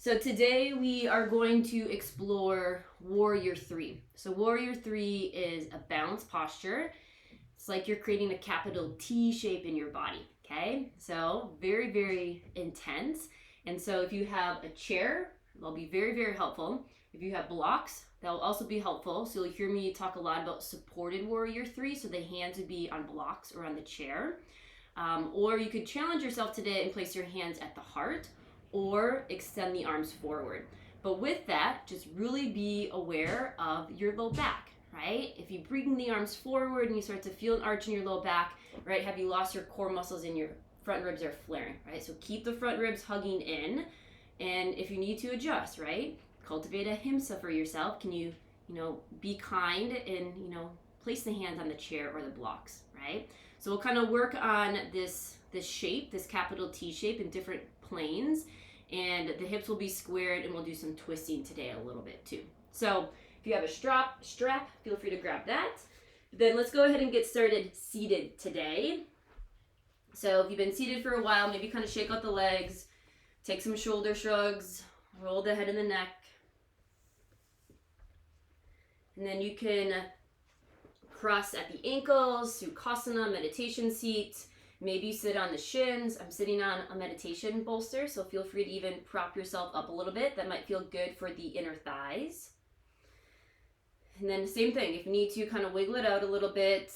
So today we are going to explore Warrior 3. So Warrior 3 is a balanced posture. It's like you're creating a capital T shape in your body, okay? So very, very intense. And so if you have a chair, that'll be very, very helpful. If you have blocks, that'll also be helpful. So you'll hear me talk a lot about supported Warrior 3. So the hands would be on blocks or on the chair. Or you could challenge yourself today and place your hands at the heart or extend the arms forward. But with that, just really be aware of your low back, right? If you bring the arms forward and you start to feel an arch in your low back, right? Have you lost your core muscles and your front ribs are flaring, right? So keep the front ribs hugging in. And if you need to adjust, right? Cultivate a himsa for yourself. Can you, be kind and, place the hands on the chair or the blocks, right? So we'll kind of work on this shape, this capital T shape in different planes, and the hips will be squared, and we'll do some twisting today a little bit too. So if you have a strap, feel free to grab that. Then let's go ahead and get started seated today. So if you've been seated for a while, maybe kind of shake out the legs, take some shoulder shrugs, roll the head and the neck. And then you can cross at the ankles, Sukhasana, meditation seat. Maybe you sit on the shins. I'm sitting on a meditation bolster, so feel free to even prop yourself up a little bit. That might feel good for the inner thighs. And then same thing, if you need to, kind of wiggle it out a little bit.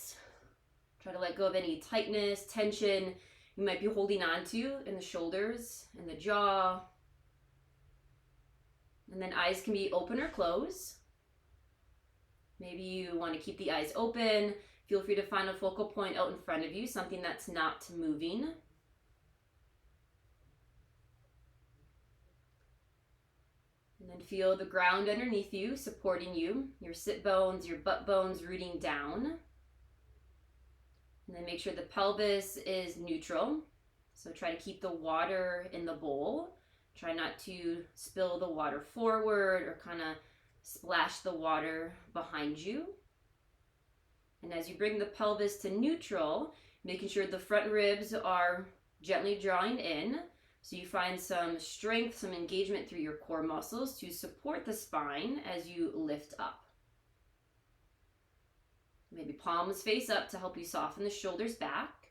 Try to let go of any tightness, tension you might be holding on to in the shoulders and the jaw. And then eyes can be open or closed. Maybe you want to keep the eyes open. Feel free to find a focal point out in front of you, something that's not moving. And then feel the ground underneath you, supporting you, your sit bones, your butt bones rooting down. And then make sure the pelvis is neutral. So try to keep the water in the bowl. Try not to spill the water forward or kind of splash the water behind you. And as you bring the pelvis to neutral, making sure the front ribs are gently drawing in, so you find some strength, some engagement through your core muscles to support the spine as you lift up. Maybe palms face up to help you soften the shoulders back.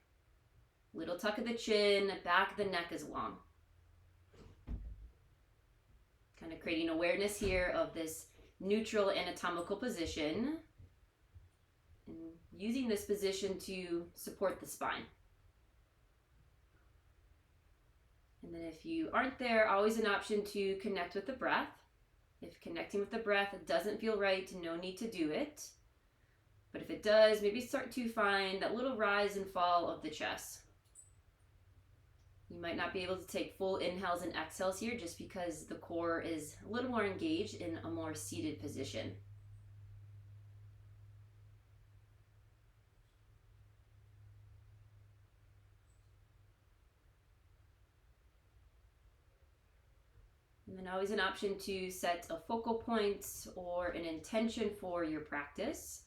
Little tuck of the chin, back of the neck is long. Kind of creating awareness here of this neutral anatomical position, and using this position to support the spine. And then if you aren't there, always an option to connect with the breath. If connecting with the breath doesn't feel right, no need to do it. But if it does, maybe start to find that little rise and fall of the chest. You might not be able to take full inhales and exhales here just because the core is a little more engaged in a more seated position. And then always an option to set a focal point or an intention for your practice.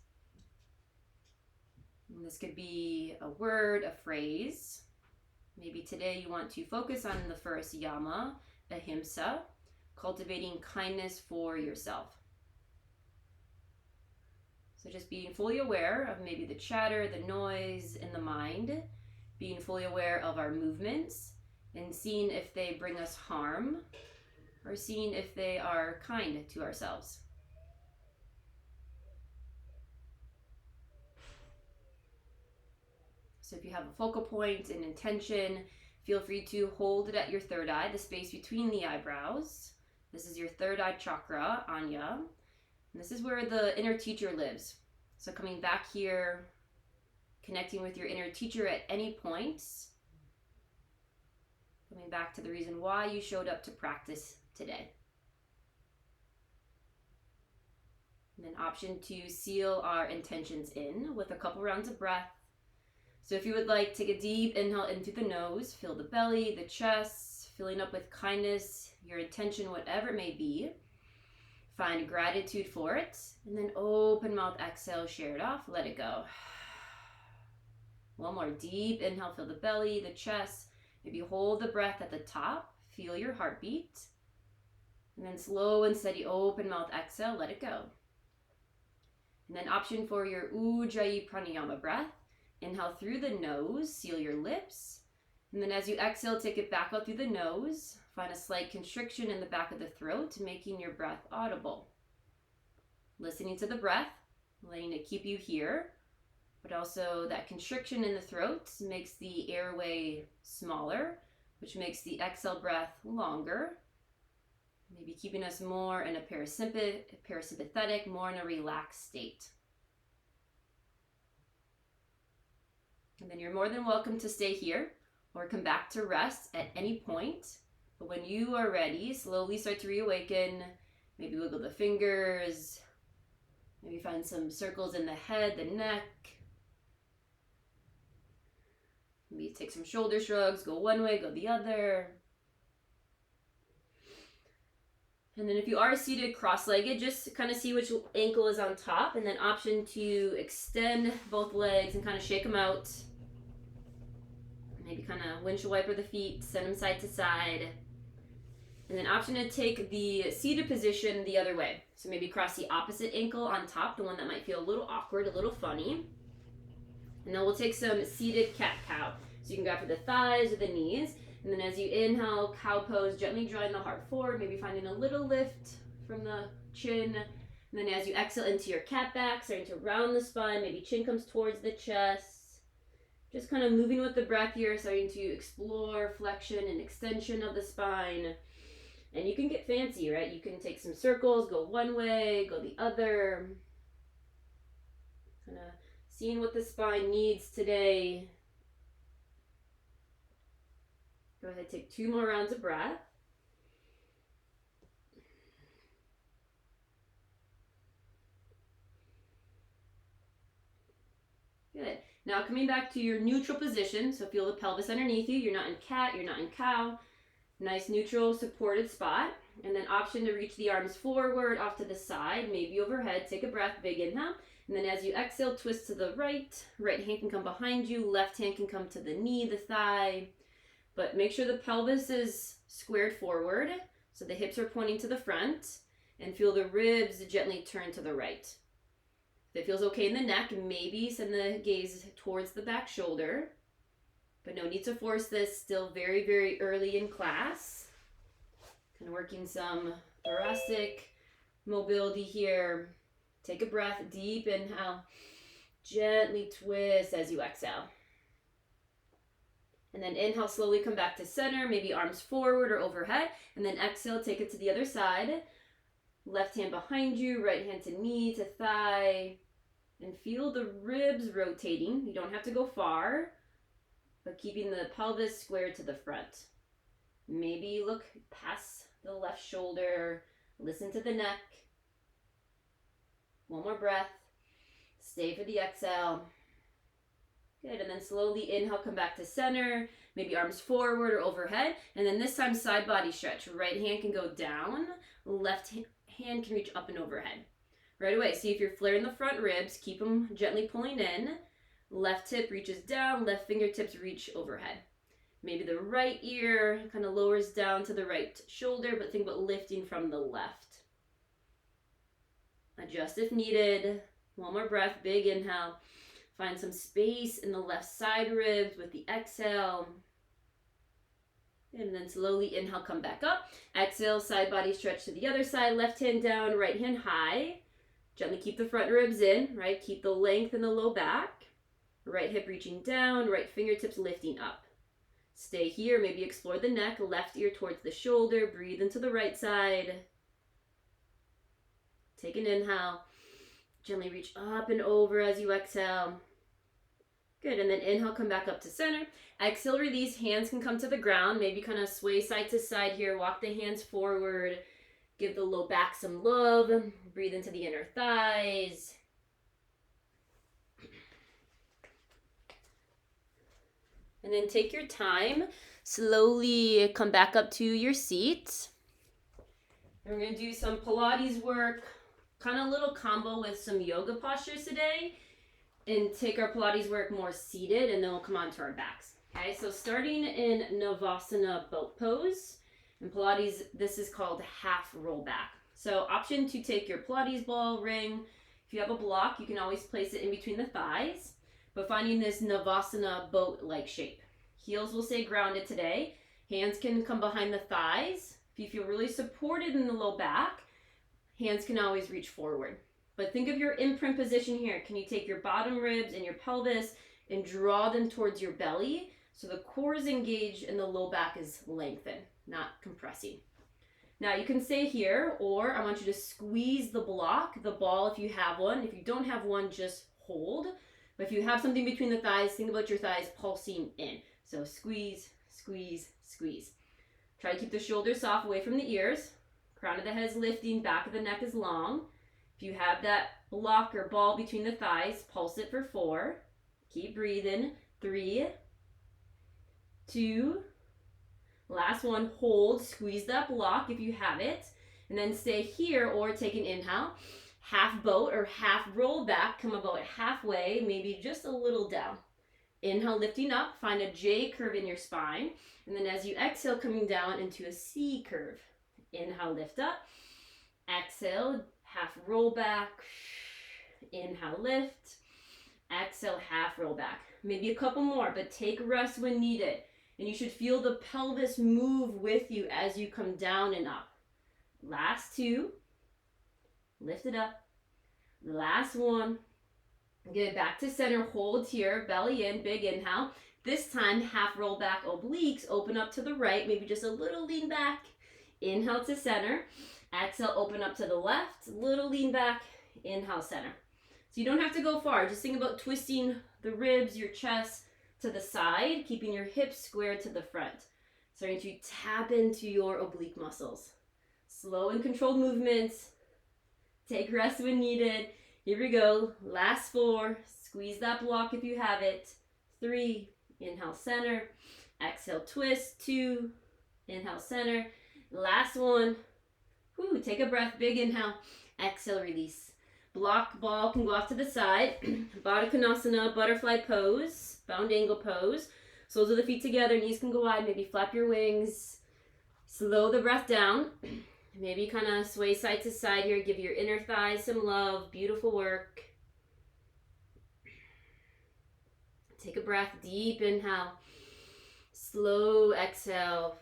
And this could be a word, a phrase. Maybe today you want to focus on the first yama, ahimsa, cultivating kindness for yourself. So just being fully aware of maybe the chatter, the noise in the mind, being fully aware of our movements and seeing if they bring us harm or seeing if they are kind to ourselves. So if you have a focal point, an intention, feel free to hold it at your third eye, the space between the eyebrows. This is your third eye chakra, Anya. And this is where the inner teacher lives. So coming back here, connecting with your inner teacher at any point. Coming back to the reason why you showed up to practice today. And then option to seal our intentions in with a couple rounds of breath. So if you would like, take a deep inhale in through the nose, fill the belly, the chest, filling up with kindness, your intention, whatever it may be. Find gratitude for it, and then open mouth, exhale, share it off, let it go. One more deep inhale, fill the belly, the chest. Maybe hold the breath at the top, feel your heartbeat. And then slow and steady open mouth exhale, let it go. And then option for your Ujjayi Pranayama breath. Inhale through the nose, seal your lips. And then as you exhale, take it back out through the nose. Find a slight constriction in the back of the throat, making your breath audible. Listening to the breath, letting it keep you here, but also that constriction in the throat makes the airway smaller, which makes the exhale breath longer. Maybe keeping us more in a parasympathetic, more in a relaxed state. And then you're more than welcome to stay here or come back to rest at any point. But when you are ready, slowly start to reawaken. Maybe wiggle the fingers. Maybe find some circles in the head, the neck. Maybe take some shoulder shrugs, go one way, go the other. And then if you are seated cross-legged, just kind of see which ankle is on top, and then option to extend both legs and kind of shake them out. Maybe kind of windshield wiper the feet, send them side to side. And then option to take the seated position the other way. So maybe cross the opposite ankle on top, the one that might feel a little awkward, a little funny. And then we'll take some seated cat-cow. So you can grab for the thighs or the knees. And then as you inhale, cow pose, gently drawing the heart forward, maybe finding a little lift from the chin. And then as you exhale into your cat back, starting to round the spine, maybe chin comes towards the chest. Just kind of moving with the breath here, starting to explore flexion and extension of the spine. And you can get fancy, right? You can take some circles, go one way, go the other. Kind of seeing what the spine needs today. Go ahead, take 2 more rounds of breath. Good. Now coming back to your neutral position, so feel the pelvis underneath you. You're not in cat, you're not in cow. Nice neutral supported spot. And then option to reach the arms forward, off to the side, maybe overhead. Take a breath, big inhale. And then as you exhale, twist to the right. Right hand can come behind you, left hand can come to the knee, the thigh. But make sure the pelvis is squared forward, so the hips are pointing to the front, and feel the ribs gently turn to the right. If it feels okay in the neck, maybe send the gaze towards the back shoulder, but no need to force this, still very, very early in class. Kind of working some thoracic mobility here. Take a breath, deep inhale, gently twist as you exhale. And then inhale, slowly come back to center, maybe arms forward or overhead. And then exhale, take it to the other side. Left hand behind you, right hand to knee, to thigh. And feel the ribs rotating. You don't have to go far, but keeping the pelvis squared to the front. Maybe look past the left shoulder, listen to the neck. One more breath. Stay for the exhale. Good, and then slowly inhale, come back to center, maybe arms forward or overhead, and then this time side body stretch. Right hand can go down, left hand can reach up and overhead. Right away, see if you're flaring the front ribs, keep them gently pulling in. Left hip reaches down, left fingertips reach overhead. Maybe the right ear kind of lowers down to the right shoulder, but think about lifting from the left. Adjust if needed. One more breath, big inhale. Find some space in the left side ribs with the exhale. And then slowly inhale, come back up. Exhale, side body stretch to the other side. Left hand down, right hand high. Gently keep the front ribs in, right? Keep the length in the low back. Right hip reaching down, right fingertips lifting up. Stay here, maybe explore the neck, left ear towards the shoulder. Breathe into the right side. Take an inhale. Gently reach up and over as you exhale. Good, and then inhale, come back up to center. Exhale, release, hands can come to the ground. Maybe kind of sway side to side here. Walk the hands forward. Give the low back some love. Breathe into the inner thighs. And then take your time. Slowly come back up to your seat. And we're going to do some Pilates work. Kind of a little combo with some yoga postures today. And take our Pilates work more seated, and then we'll come on to our backs. Okay, so starting in Navasana boat pose. In Pilates, this is called half roll back. So option to take your Pilates ball, ring. If you have a block, you can always place it in between the thighs, but finding this Navasana boat-like shape. Heels will stay grounded today. Hands can come behind the thighs. If you feel really supported in the low back, hands can always reach forward. But think of your imprint position here. Can you take your bottom ribs and your pelvis and draw them towards your belly so the core is engaged and the low back is lengthened, not compressing. Now you can stay here, or I want you to squeeze the block, the ball if you have one. If you don't have one, just hold. But if you have something between the thighs, think about your thighs pulsing in. So squeeze, squeeze, squeeze. Try to keep the shoulders soft away from the ears. Crown of the head is lifting, back of the neck is long. If you have that block or ball between the thighs, pulse it for 4. Keep breathing. 3, 2, last one, hold, squeeze that block if you have it, and then stay here or take an inhale. Half boat or half roll back, come about halfway, maybe just a little down. Inhale, lifting up, find a J curve in your spine, and then as you exhale, coming down into a C curve. Inhale, lift up. Exhale, half roll back. Inhale, lift. Exhale, half roll back. Maybe a couple more, but take a rest when needed. And you should feel the pelvis move with you as you come down and up. Last 2. Lift it up. Last 1. Get it back to center. Hold here. Belly in. Big inhale. This time, half roll back obliques. Open up to the right. Maybe just a little lean back. Inhale to center. Exhale, open up to the left. Little lean back. Inhale, center. So you don't have to go far. Just think about twisting the ribs, your chest, to the side, keeping your hips squared to the front. Starting to tap into your oblique muscles. Slow and controlled movements. Take rest when needed. Here we go. Last 4. Squeeze that block if you have it. 3. Inhale, center. Exhale, twist. 2. Inhale, center. Last 1. Whew, take a breath. Big inhale. Exhale, release. Block ball can go off to the side. Baddha Konasana, butterfly pose, bound angle pose. Soles of the feet together, knees can go wide, maybe flap your wings. Slow the breath down. Maybe kind of sway side to side here. Give your inner thighs some love. Beautiful work. Take a breath, deep inhale. Slow exhale.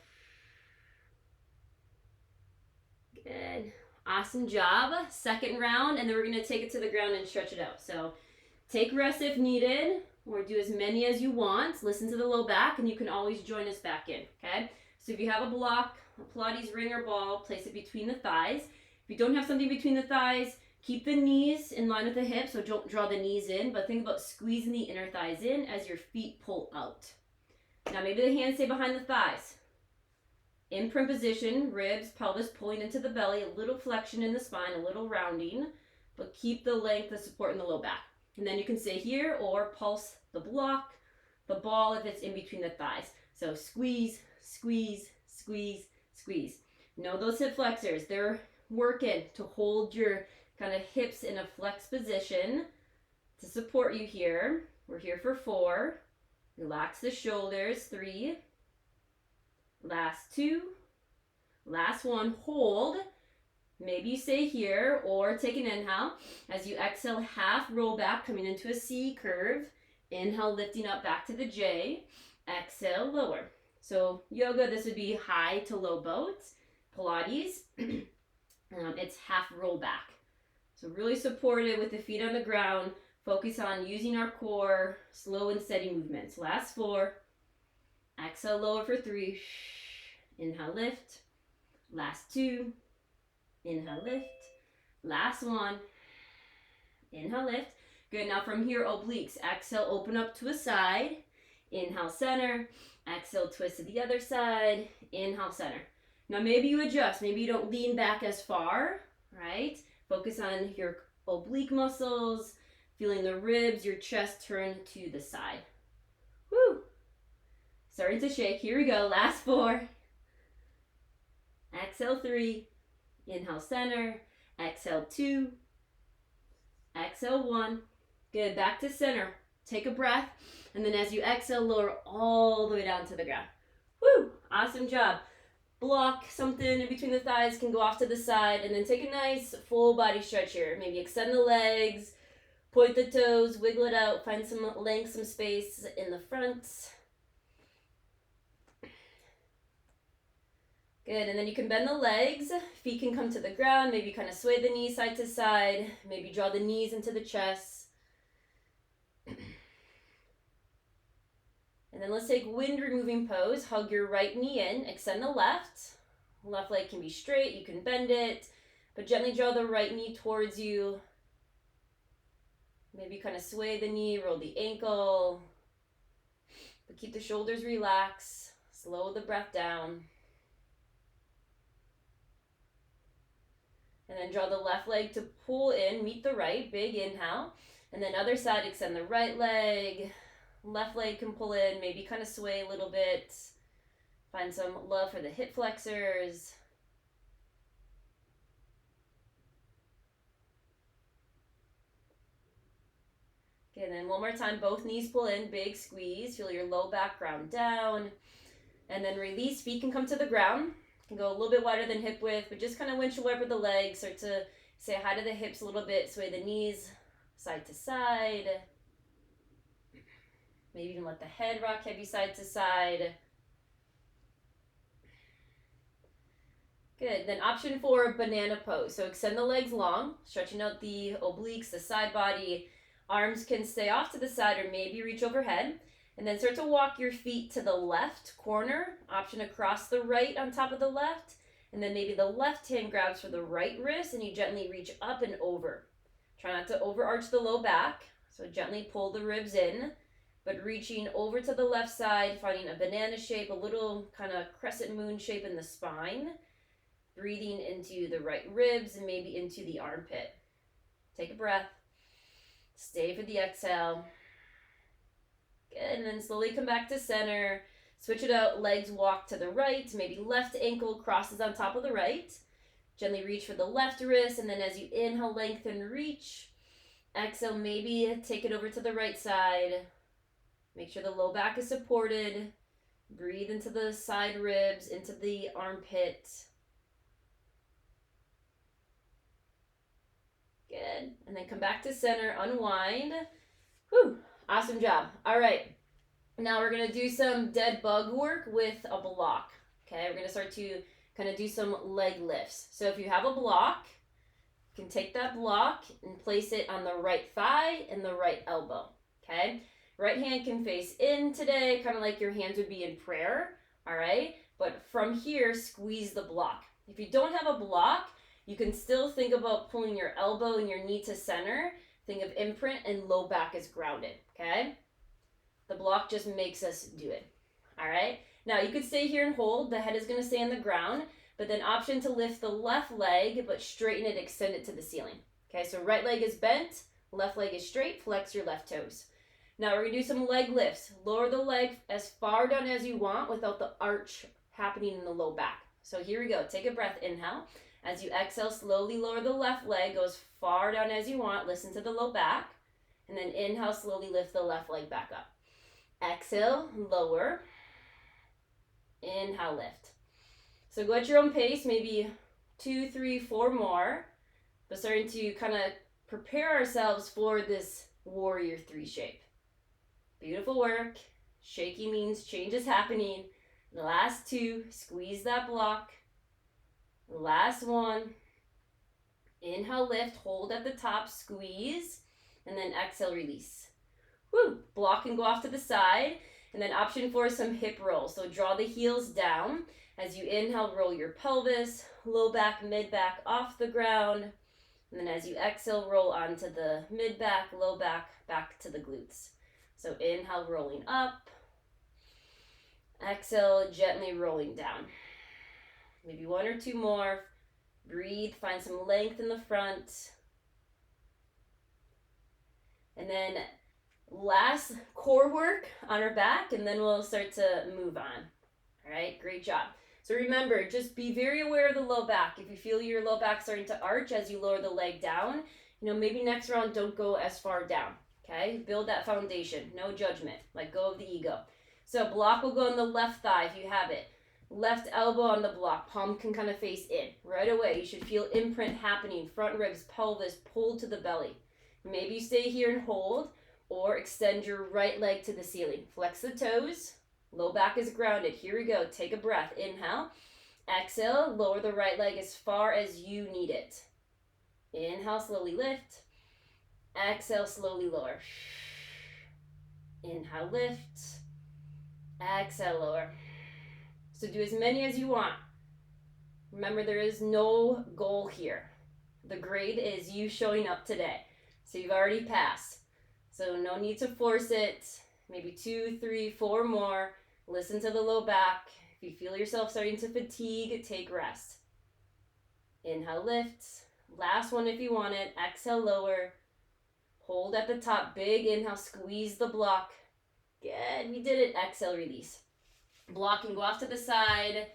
Good. Awesome job. Second round, and then we're going to take it to the ground and stretch it out. So take rest if needed, or do as many as you want. Listen to the low back, and you can always join us back in, okay? So if you have a block, a Pilates ring or ball, place it between the thighs. If you don't have something between the thighs, keep the knees in line with the hips, so don't draw the knees in, but think about squeezing the inner thighs in as your feet pull out. Now maybe the hands stay behind the thighs. Imprint position, ribs, pelvis pulling into the belly, a little flexion in the spine, a little rounding, but keep the length of support in the low back. And then you can stay here or pulse the block, the ball if it's in between the thighs. So squeeze, squeeze, squeeze, squeeze. Know those hip flexors. They're working to hold your kind of hips in a flex position to support you here. We're here for 4. Relax the shoulders. 3. Last 2. Last 1. Hold. Maybe you stay here or take an inhale. As you exhale, half roll back, coming into a C curve. Inhale, lifting up back to the J. Exhale, lower. So yoga, this would be high to low boat. Pilates, it's half roll back. So really supported with the feet on the ground. Focus on using our core, slow and steady movements. Last 4. Exhale, lower for 3. Inhale, lift. Last 2. Inhale, lift. Last 1. Inhale, lift. Good. Now from here, obliques. Exhale, open up to a side. Inhale, center. Exhale, twist to the other side. Inhale, center. Now maybe you adjust. Maybe you don't lean back as far, right? Focus on your oblique muscles, feeling the ribs, your chest turn to the side. Woo! Starting to shake. Here we go. Last 4. Exhale, 3. Inhale, center. Exhale, 2. Exhale, 1. Good. Back to center. Take a breath. And then as you exhale, lower all the way down to the ground. Woo! Awesome job. block something in between the thighs, can go off to the side, and then take a nice full body stretch here. Maybe extend the legs, point the toes, wiggle it out, find some length, some space in the front. Good, and then you can bend the legs, feet can come to the ground, maybe kind of sway the knees side to side, maybe draw the knees into the chest. And then let's take wind removing pose. Hug your right knee in, extend the left. Left leg can be straight, you can bend it, but gently draw the right knee towards you. Maybe kind of sway the knee, roll the ankle, but keep the shoulders relaxed. Slow the breath down. And then draw the left leg to pull in, meet the right, big inhale. And then other side, extend the right leg. Left leg can pull in, maybe kind of sway a little bit. Find some love for the hip flexors. Okay, then one more time, both knees pull in, big squeeze. Feel your low back ground down. And then release, feet can come to the ground. Can go a little bit wider than hip width, but just kind of windshield wiper the legs. Start to say hi to the hips a little bit. Sway the knees side to side. Maybe even let the head rock heavy side to side. Good. Then option 4, banana pose. So extend the legs long, stretching out the obliques, the side body. Arms can stay off to the side or maybe reach overhead. And then start to walk your feet to the left corner, option across the right on top of the left, and then maybe the left hand grabs for the right wrist and you gently reach up and over. Try not to overarch the low back, so gently pull the ribs in, but reaching over to the left side, finding a banana shape, a little kind of crescent moon shape in the spine, breathing into the right ribs and maybe into the armpit. Take a breath, stay for the exhale. Good, and then slowly come back to center. Switch it out, legs walk to the right, maybe left ankle crosses on top of the right. Gently reach for the left wrist, and then as you inhale, lengthen, reach. Exhale, maybe take it over to the right side. Make sure the low back is supported. Breathe into the side ribs, into the armpit. Good, and then come back to center, unwind. Whew. Awesome job. All right. Now we're going to do some dead bug work with a block. Okay, we're going to start to kind of do some leg lifts. So if you have a block, you can take that block and place it on the right thigh and the right elbow. Okay, right hand can face in today, kind of like your hands would be in prayer. All right, but from here, squeeze the block. If you don't have a block, you can still think about pulling your elbow and your knee to center. Think of imprint and low back is grounded, okay? The block just makes us do it, all right? Now, you could stay here and hold. The head is going to stay on the ground, but then option to lift the left leg, but straighten it, extend it to the ceiling. Okay, so right leg is bent, left leg is straight, flex your left toes. Now, we're going to do some leg lifts. Lower the leg as far down as you want without the arch happening in the low back. So here we go. Take a breath, inhale. As you exhale, slowly lower the left leg, go as far down as you want. Listen to the low back. And then inhale, slowly lift the left leg back up. Exhale, lower. Inhale, lift. So go at your own pace, maybe 2, 3, 4 more. But starting to kind of prepare ourselves for this warrior 3 shape. Beautiful work. Shaky means change is happening. The last 2, squeeze that block. Last one, inhale, lift, hold at the top, squeeze, and then exhale, release. Woo! Block can go off to the side, and then option 4 is some hip rolls. So draw the heels down. As you inhale, roll your pelvis, low back, mid back off the ground, and then as you exhale, roll onto the mid back, low back, back to the glutes. So inhale, rolling up, exhale, gently rolling down. Maybe 1 or 2 more. Breathe, find some length in the front. And then last core work on our back, and then we'll start to move on. All right, great job. So remember, just be very aware of the low back. If you feel your low back starting to arch as you lower the leg down, maybe next round don't go as far down, okay? Build that foundation, no judgment. Let go of the ego. So block will go on the left thigh if you have it. Left elbow on the block, palm can kind of face in. Right away, you should feel imprint happening, front ribs, pelvis, pull to the belly. Maybe you stay here and hold, or extend your right leg to the ceiling. Flex the toes, low back is grounded. Here we go, take a breath, inhale. Exhale, lower the right leg as far as you need it. Inhale, slowly lift. Exhale, slowly lower. Inhale, lift. Exhale, lower. So do as many as you want. Remember, there is no goal here. The grade is you showing up today. So you've already passed. So no need to force it. Maybe 2, 3, 4 more. Listen to the low back. If you feel yourself starting to fatigue, take rest. Inhale, lift. Last one if you want it. Exhale, lower. Hold at the top. Big inhale, squeeze the block. Good, we did it. Exhale, release. Block and go off to the side.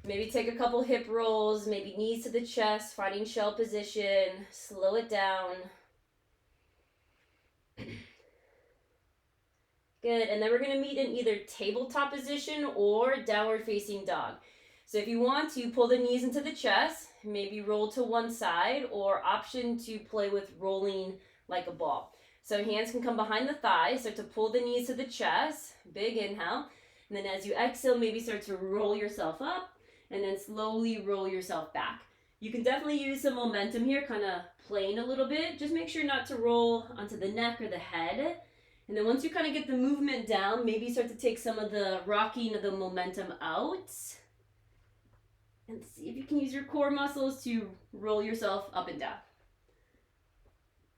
Maybe take a couple hip rolls, maybe knees to the chest, finding shell position. Slow it down. Good, and then we're gonna meet in either tabletop position or downward facing dog. So if you want to, pull the knees into the chest, maybe roll to one side, or option to play with rolling like a ball. So hands can come behind the thighs, start to pull the knees to the chest, big inhale. And then as you exhale, maybe start to roll yourself up and then slowly roll yourself back. You can definitely use some momentum here, kind of playing a little bit. Just make sure not to roll onto the neck or the head. And then once you kind of get the movement down, maybe start to take some of the rocking of the momentum out. And see if you can use your core muscles to roll yourself up and down.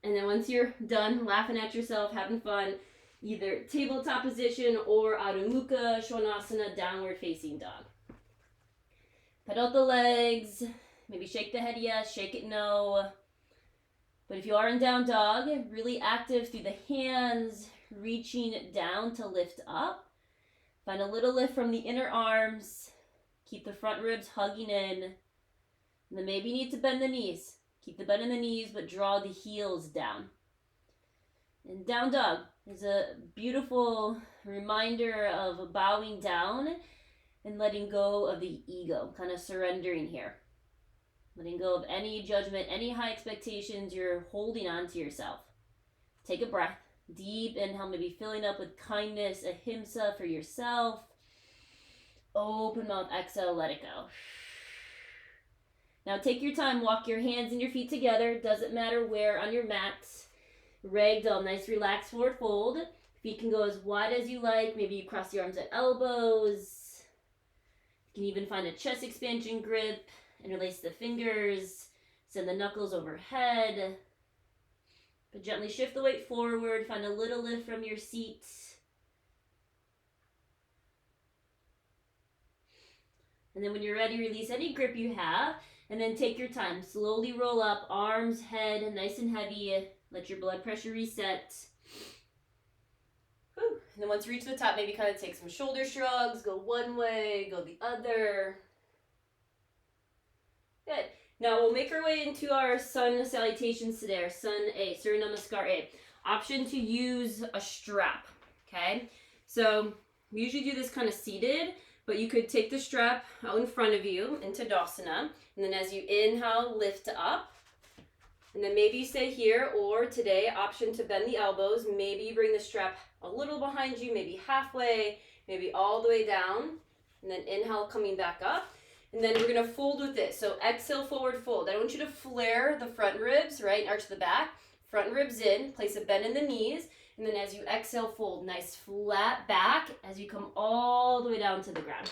And then once you're done laughing at yourself, having fun, either tabletop position or Adho Mukha Svanasana, downward facing dog. Put out the legs, maybe shake the head yes, shake it no. But if you are in down dog, really active through the hands, reaching down to lift up. Find a little lift from the inner arms. Keep the front ribs hugging in. And then maybe you need to bend the knees. Keep the bend in the knees, but draw the heels down. And down dog is a beautiful reminder of bowing down and letting go of the ego, kind of surrendering here. Letting go of any judgment, any high expectations you're holding on to yourself. Take a breath. Deep inhale, maybe filling up with kindness, ahimsa for yourself. Open mouth, exhale, let it go. Now take your time, walk your hands and your feet together. Doesn't matter where on your mat. Ragdoll, nice relaxed forward fold. Feet can go as wide as you like. Maybe you cross the arms at elbows. You can even find a chest expansion grip. Interlace the fingers. Send the knuckles overhead. But gently shift the weight forward. Find a little lift from your seat. And then when you're ready, release any grip you have. And then take your time. Slowly roll up. Arms, head, nice and heavy. Let your blood pressure reset. Whew. And then once you reach the top, maybe kind of take some shoulder shrugs. Go one way, go the other. Good. Now we'll make our way into our sun salutations today, our sun A, Surya Namaskar A. Option to use a strap, okay? So we usually do this kind of seated, but you could take the strap out in front of you into Tadasana, and then as you inhale, lift up. And then maybe you stay here, or today, option to bend the elbows. Maybe you bring the strap a little behind you, maybe halfway, maybe all the way down. And then inhale, coming back up. And then we're gonna fold with it. So exhale, forward fold. I don't want you to flare the front ribs, right? And arch the back. Front ribs in, place a bend in the knees. And then as you exhale, fold. Nice flat back as you come all the way down to the ground.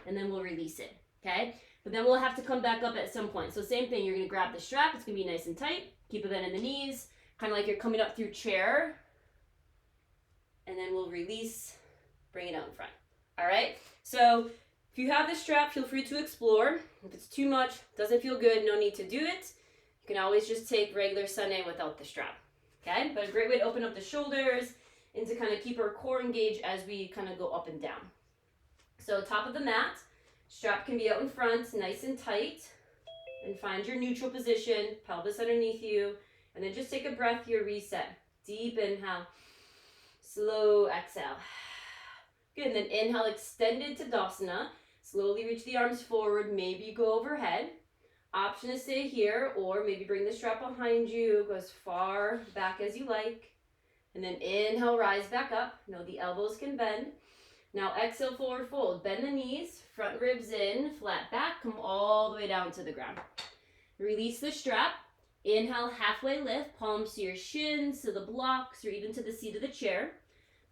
And then we'll release it, okay? But then we'll have to come back up at some point. So same thing, you're gonna grab the strap. It's gonna be nice and tight. Keep a bend in the knees, kind of like you're coming up through chair. And then we'll release, bring it out in front. All right? So if you have the strap, feel free to explore. If it's too much, doesn't feel good, no need to do it. You can always just take regular sun A without the strap. Okay? But a great way to open up the shoulders and to kind of keep our core engaged as we kind of go up and down. So top of the mat, strap can be out in front, nice and tight. And find your neutral position, pelvis underneath you. And then just take a breath here, reset. Deep inhale, slow exhale. Good, and then inhale, extended Tadasana. Slowly reach the arms forward, maybe go overhead. Option to stay here, or maybe bring the strap behind you, go as far back as you like. And then inhale, rise back up. No, the elbows can bend. Now exhale, forward fold. Bend the knees, front ribs in, flat back, come all the way down to the ground. Release the strap. Inhale, halfway lift, palms to your shins, to the blocks, or even to the seat of the chair.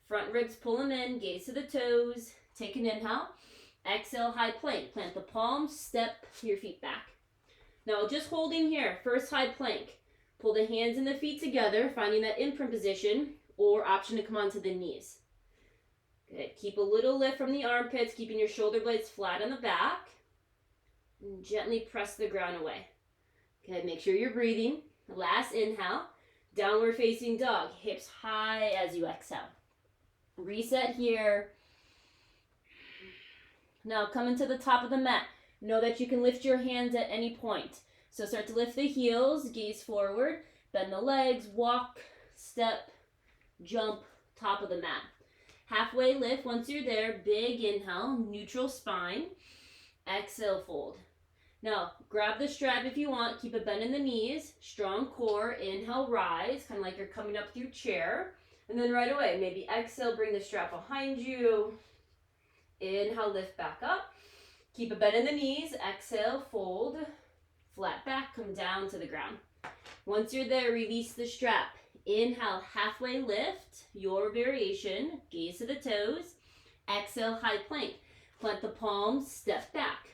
Front ribs, pull them in, gaze to the toes. Take an inhale. Exhale, high plank. Plant the palms, step your feet back. Now just holding here, first high plank. Pull the hands and the feet together, finding that imprint position, or option to come onto the knees. Good. Keep a little lift from the armpits, keeping your shoulder blades flat on the back. And gently press the ground away. Good. Make sure you're breathing. Last inhale. Downward facing dog. Hips high as you exhale. Reset here. Now coming to the top of the mat. Know that you can lift your hands at any point. So start to lift the heels, gaze forward, bend the legs, walk, step, jump, top of the mat. Halfway lift. Once you're there, big inhale, neutral spine. Exhale, fold. Now, grab the strap if you want. Keep a bend in the knees. Strong core. Inhale, rise. Kind of like you're coming up through chair. And then right away, maybe exhale, bring the strap behind you. Inhale, lift back up. Keep a bend in the knees. Exhale, fold. Flat back, come down to the ground. Once you're there, release the strap. Inhale, halfway lift. Your variation. Gaze to the toes. Exhale, high plank. Plant the palms, step back.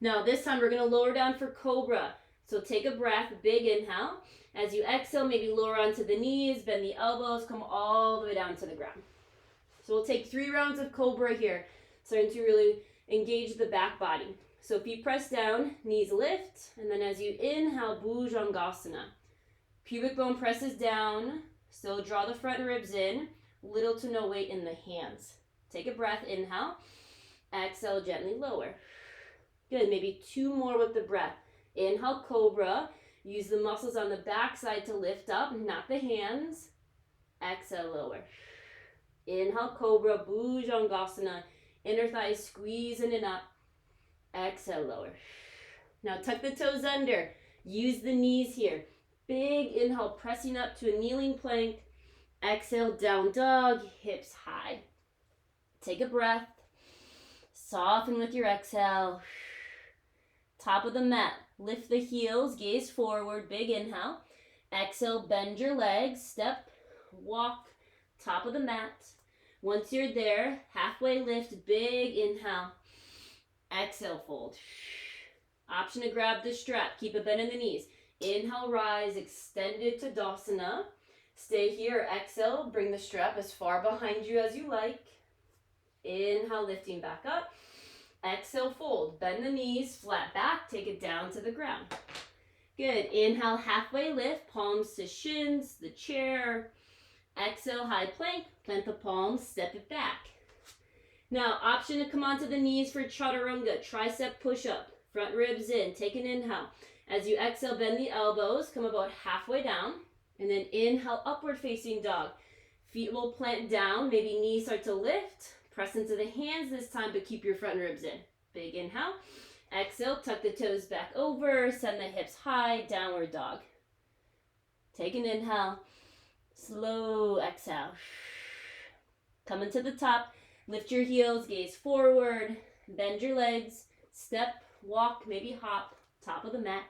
Now this time we're going to lower down for cobra. So take a breath, big inhale. As you exhale, maybe lower onto the knees, bend the elbows, come all the way down to the ground. So we'll take 3 rounds of cobra here, starting to really engage the back body. So feet press down, knees lift, and then as you inhale, Bhujangasana. Pubic bone presses down, still draw the front ribs in, little to no weight in the hands. Take a breath, inhale, exhale, gently lower. Good, maybe 2 more with the breath. Inhale, cobra. Use the muscles on the back side to lift up, not the hands. Exhale, lower. Inhale, cobra, Bhujangasana. Inner thighs squeeze in and up. Exhale, lower. Now tuck the toes under. Use the knees here. Big inhale, pressing up to a kneeling plank. Exhale, down dog, hips high. Take a breath. Soften with your exhale. Top of the mat. Lift the heels, gaze forward, big inhale. Exhale, bend your legs, step, walk, top of the mat. Once you're there, halfway lift, big inhale. Exhale, fold. Option to grab the strap, keep a bend in the knees. Inhale, rise, extend it to Tadasana. Stay here, exhale, bring the strap as far behind you as you like. Inhale, lifting back up. Exhale, fold. Bend the knees, flat back, take it down to the ground. Good. Inhale, halfway lift, palms to shins, the chair. Exhale, high plank, plant the palms, step it back. Now, option to come onto the knees for Chaturanga, tricep push-up. Front ribs in, take an inhale. As you exhale, bend the elbows, come about halfway down. And then inhale, upward facing dog. Feet will plant down, maybe knees start to lift. Press into the hands this time, but keep your front ribs in. Big inhale. Exhale, tuck the toes back over, send the hips high, downward dog. Take an inhale. Slow exhale. Coming to the top. Lift your heels, gaze forward. Bend your legs. Step, walk, maybe hop. Top of the mat.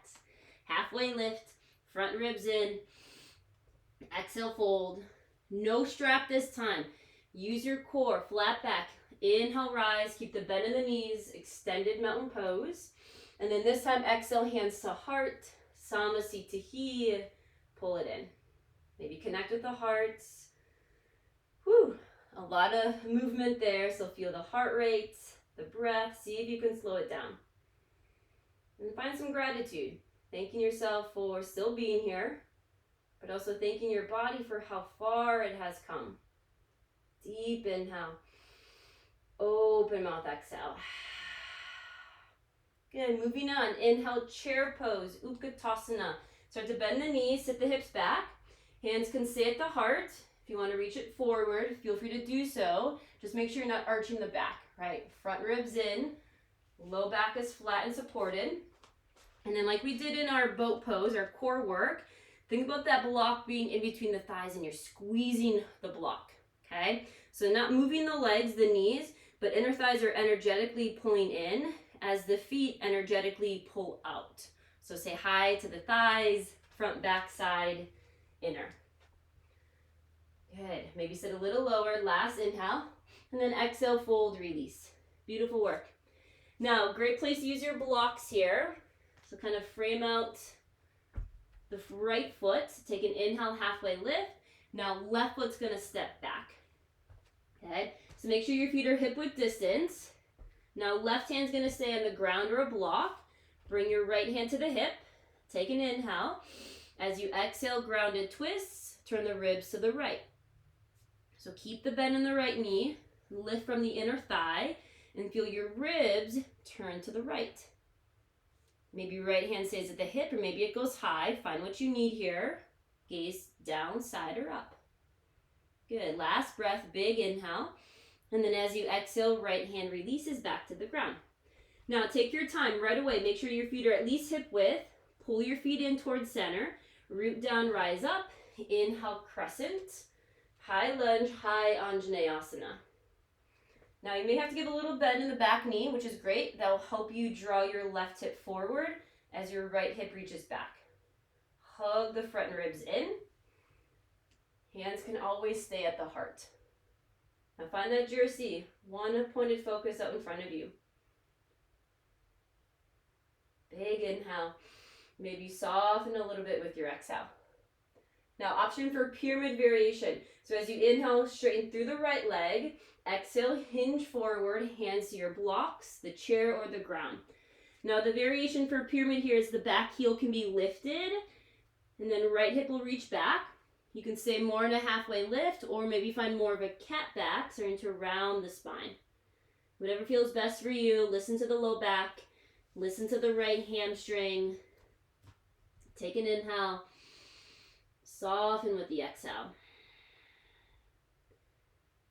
Halfway lift. Front ribs in. Exhale, fold. No strap this time. Use your core, flat back. Inhale, rise. Keep the bend in the knees. Extended mountain pose. And then this time, exhale, hands to heart. Samasthiti. Pull it in. Maybe connect with the heart. Whew. A lot of movement there. So feel the heart rate, the breath. See if you can slow it down. And find some gratitude. Thanking yourself for still being here, but also thanking your body for how far it has come. Deep inhale. Open mouth, exhale. Good, moving on. Inhale, chair pose, Utkatasana. Start to bend the knees, sit the hips back. Hands can stay at the heart. If you want to reach it forward, feel free to do so. Just make sure you're not arching the back. Right, front ribs in, low back is flat and supported. And then like we did in our boat pose, our core work, think about that block being in between the thighs and you're squeezing the block, okay? So not moving the legs, the knees, but inner thighs are energetically pulling in as the feet energetically pull out. So say hi to the thighs, front, back, side, inner. Good. Maybe sit a little lower. Last inhale. And then exhale, fold, release. Beautiful work. Now, great place to use your blocks here. So kind of frame out the right foot. Take an inhale, halfway lift. Now, left foot's going to step back. Okay? So make sure your feet are hip width distance. Now, left hand's going to stay on the ground or a block. Bring your right hand to the hip. Take an inhale. As you exhale, grounded twists. Turn the ribs to the right. So keep the bend in the right knee. Lift from the inner thigh and feel your ribs turn to the right. Maybe right hand stays at the hip or maybe it goes high. Find what you need here. Gaze down, side, or up. Good. Last breath, big inhale. And then as you exhale, right hand releases back to the ground. Now take your time right away. Make sure your feet are at least hip width. Pull your feet in towards center. Root down, rise up. Inhale, crescent. High lunge, high Anjaneyasana. Now you may have to give a little bend in the back knee, which is great. That will help you draw your left hip forward as your right hip reaches back. Hug the front ribs in. Hands can always stay at the heart. Now find that jersey, one pointed focus out in front of you. Big inhale. Maybe soften a little bit with your exhale. Now option for pyramid variation. So as you inhale, straighten through the right leg. Exhale, hinge forward, hands to your blocks, the chair or the ground. Now the variation for pyramid here is the back heel can be lifted and then right hip will reach back. You can stay more in a halfway lift or maybe find more of a cat back, starting to round the spine. Whatever feels best for you. Listen to the low back. Listen to the right hamstring. Take an inhale. Soften with the exhale.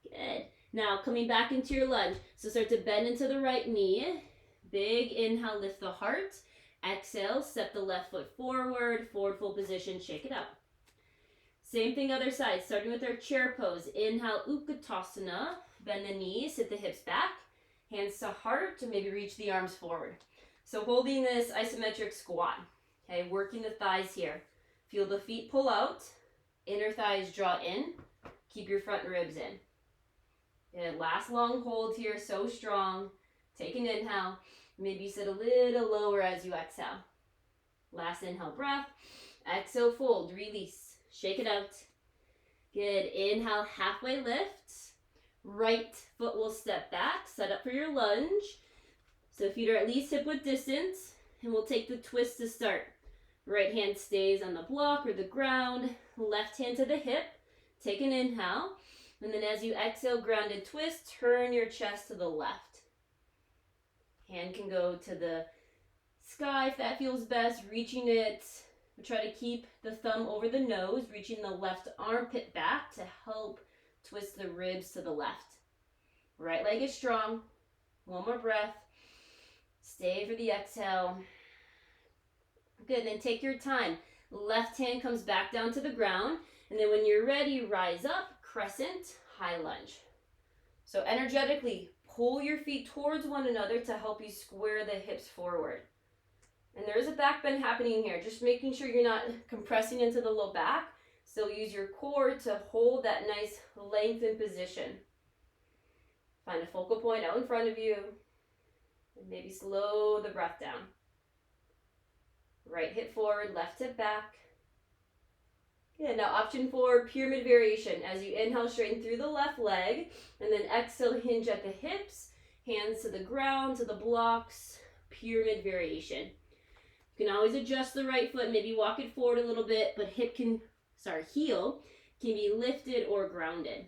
Good. Now coming back into your lunge. So start to bend into the right knee. Big inhale, lift the heart. Exhale, step the left foot forward, forward fold position, shake it out. Same thing other side, starting with our chair pose. Inhale, Utkatasana. Bend the knees, sit the hips back. Hands to heart, to maybe reach the arms forward. So holding this isometric squat. Okay, working the thighs here. Feel the feet pull out. Inner thighs draw in. Keep your front ribs in. Good. Last long hold here, so strong. Take an inhale. Maybe sit a little lower as you exhale. Last inhale, breath. Exhale, fold, release. Shake it out. Good. Inhale, halfway lift. Right foot will step back. Set up for your lunge. So feet are at least hip width distance. And we'll take the twist to start. Right hand stays on the block or the ground. Left hand to the hip. Take an inhale. And then as you exhale, grounded twist, turn your chest to the left. Hand can go to the sky if that feels best, reaching it. We try to keep the thumb over the nose, reaching the left armpit back to help twist the ribs to the left. Right leg is strong. One more breath. Stay for the exhale. Good, then take your time. Left hand comes back down to the ground. And then when you're ready, rise up, crescent, high lunge. So energetically, pull your feet towards one another to help you square the hips forward. And there is a back bend happening here, just making sure you're not compressing into the low back. So use your core to hold that nice lengthened position. Find a focal point out in front of you. And maybe slow the breath down. Right hip forward, left hip back. Good. Now option for pyramid variation. As you inhale, straighten through the left leg. And then exhale, hinge at the hips. Hands to the ground, to the blocks. Pyramid variation. You can always adjust the right foot. Maybe walk it forward a little bit. But heel can be lifted or grounded.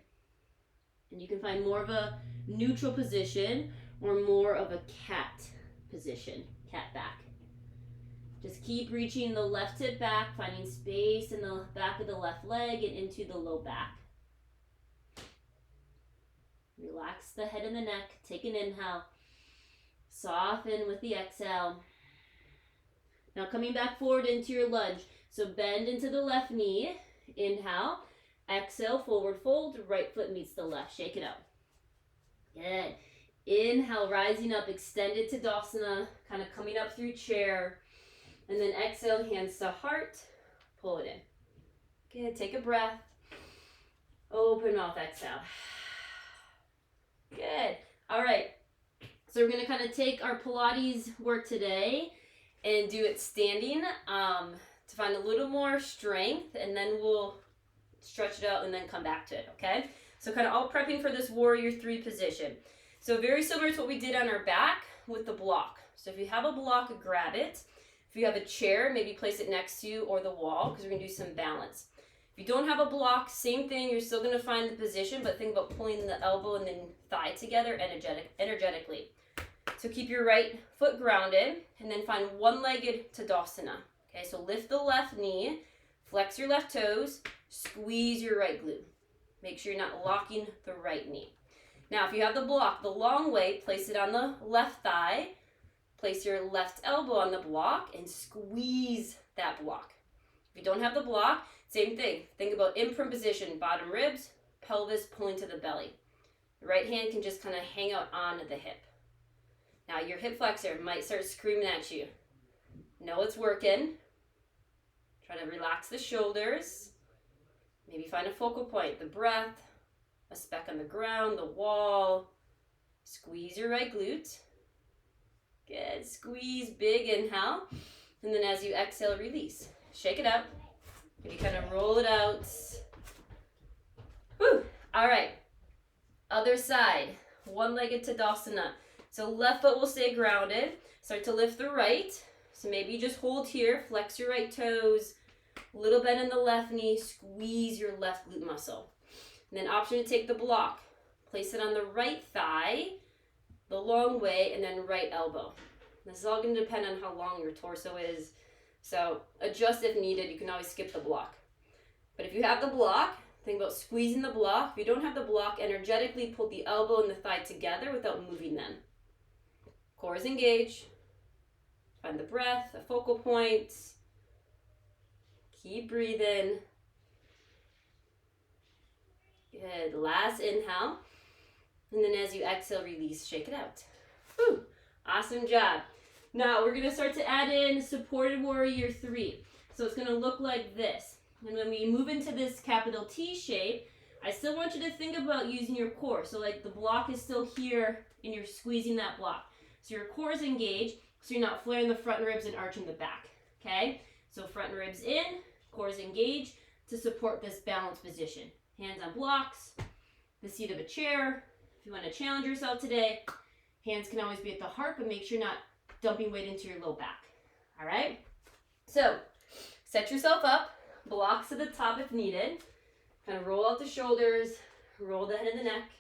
And you can find more of a neutral position or more of a cat position. Cat back. Just keep reaching the left hip back, finding space in the back of the left leg and into the low back. Relax the head and the neck. Take an inhale. Soften with the exhale. Now coming back forward into your lunge. So bend into the left knee. Inhale. Exhale, forward fold. Right foot meets the left. Shake it out. Good. Inhale, rising up, extended Tadasana, kind of coming up through chair. And then exhale, hands to heart. Pull it in. Good. Take a breath. Open mouth, exhale. Good. All right. So we're going to kind of take our Pilates work today and do it standing to find a little more strength, and then we'll stretch it out and then come back to it, okay? So kind of all prepping for this warrior 3 position. So very similar to what we did on our back with the block. So if you have a block, grab it. If you have a chair, maybe place it next to you or the wall, because we're going to do some balance. If you don't have a block, same thing, you're still going to find the position, but think about pulling the elbow and then thigh together energetically. So keep your right foot grounded, and then find one-legged Tadasana. Okay, so lift the left knee, flex your left toes, squeeze your right glute. Make sure you're not locking the right knee. Now, if you have the block the long way, place it on the left thigh, place your left elbow on the block, and squeeze that block. If you don't have the block, same thing. Think about imprint position, bottom ribs, pelvis pulling to the belly. The right hand can just kind of hang out on the hip. Now your hip flexor might start screaming at you. Know it's working. Try to relax the shoulders. Maybe find a focal point, the breath, a speck on the ground, the wall. Squeeze your right glute. Good. Squeeze, big inhale. And then as you exhale, release. Shake it out. Maybe kind of roll it out. Woo! All right. Other side. One-legged Tadasana. So left foot will stay grounded. Start to lift the right. So maybe you just hold here. Flex your right toes. Little bend in the left knee. Squeeze your left glute muscle. And then option to take the block. Place it on the right thigh, the long way, and then right elbow. This is all going to depend on how long your torso is. So adjust if needed. You can always skip the block. But if you have the block, think about squeezing the block. If you don't have the block, energetically pull the elbow and the thigh together without moving them. Core is engaged. Find the breath, a focal point. Keep breathing. Good. Last inhale. And then as you exhale, release, shake it out. Whew. Awesome job. Now we're going to start to add in supported warrior 3. So it's going to look like this. And when we move into this capital T shape, I still want you to think about using your core. So like the block is still here and you're squeezing that block. So your core is engaged, so you're not flaring the front ribs and arching the back. Okay? So front ribs in, core is engaged to support this balanced position. Hands on blocks, the seat of a chair. If you want to challenge yourself today, hands can always be at the heart, but make sure you're not dumping weight into your low back. All right? So set yourself up, blocks to the top if needed. Kind of roll out the shoulders, roll the head and the neck.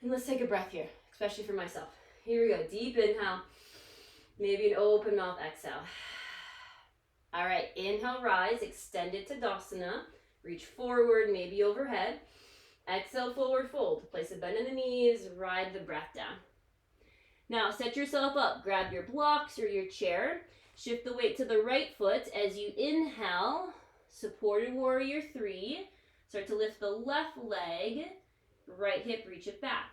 And let's take a breath here, especially for myself. Here we go. Deep inhale. Maybe an open mouth exhale. All right. Inhale, rise. Extended Tadasana. Reach forward, maybe overhead. Exhale, forward fold. Place a bend in the knees. Ride the breath down. Now, set yourself up. Grab your blocks or your chair. Shift the weight to the right foot as you inhale. Supported warrior 3. Start to lift the left leg. Right hip, reach it back.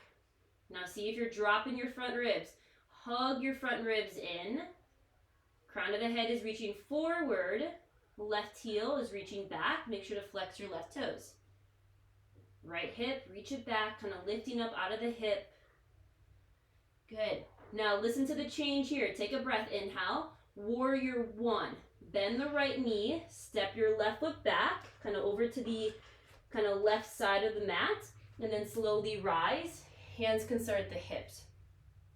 Now see if you're dropping your front ribs. Hug your front ribs in. Crown of the head is reaching forward. Left heel is reaching back. Make sure to flex your left toes. Right hip, reach it back, kind of lifting up out of the hip. Good. Now listen to the change here. Take a breath. Inhale. Warrior 1. Bend the right knee. Step your left foot back, kind of over to the kind of left side of the mat. And then slowly rise. Hands can start at the hips.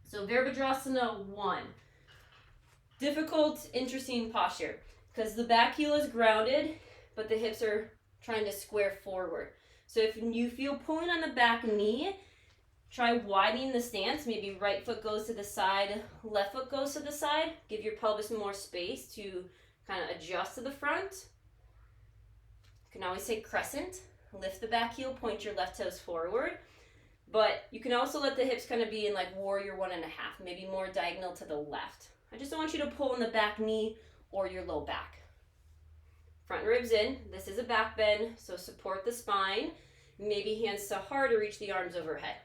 So Virabhadrasana 1. Difficult, interesting posture because the back heel is grounded, but the hips are trying to square forward. So if you feel pulling on the back knee, try widening the stance. Maybe right foot goes to the side, left foot goes to the side. Give your pelvis more space to kind of adjust to the front. You can always say crescent. Lift the back heel, point your left toes forward. But you can also let the hips kind of be in like warrior 1.5, maybe more diagonal to the left. I just don't want you to pull in the back knee or your low back. Front ribs in. This is a back bend, so support the spine. Maybe hands to heart or reach the arms overhead.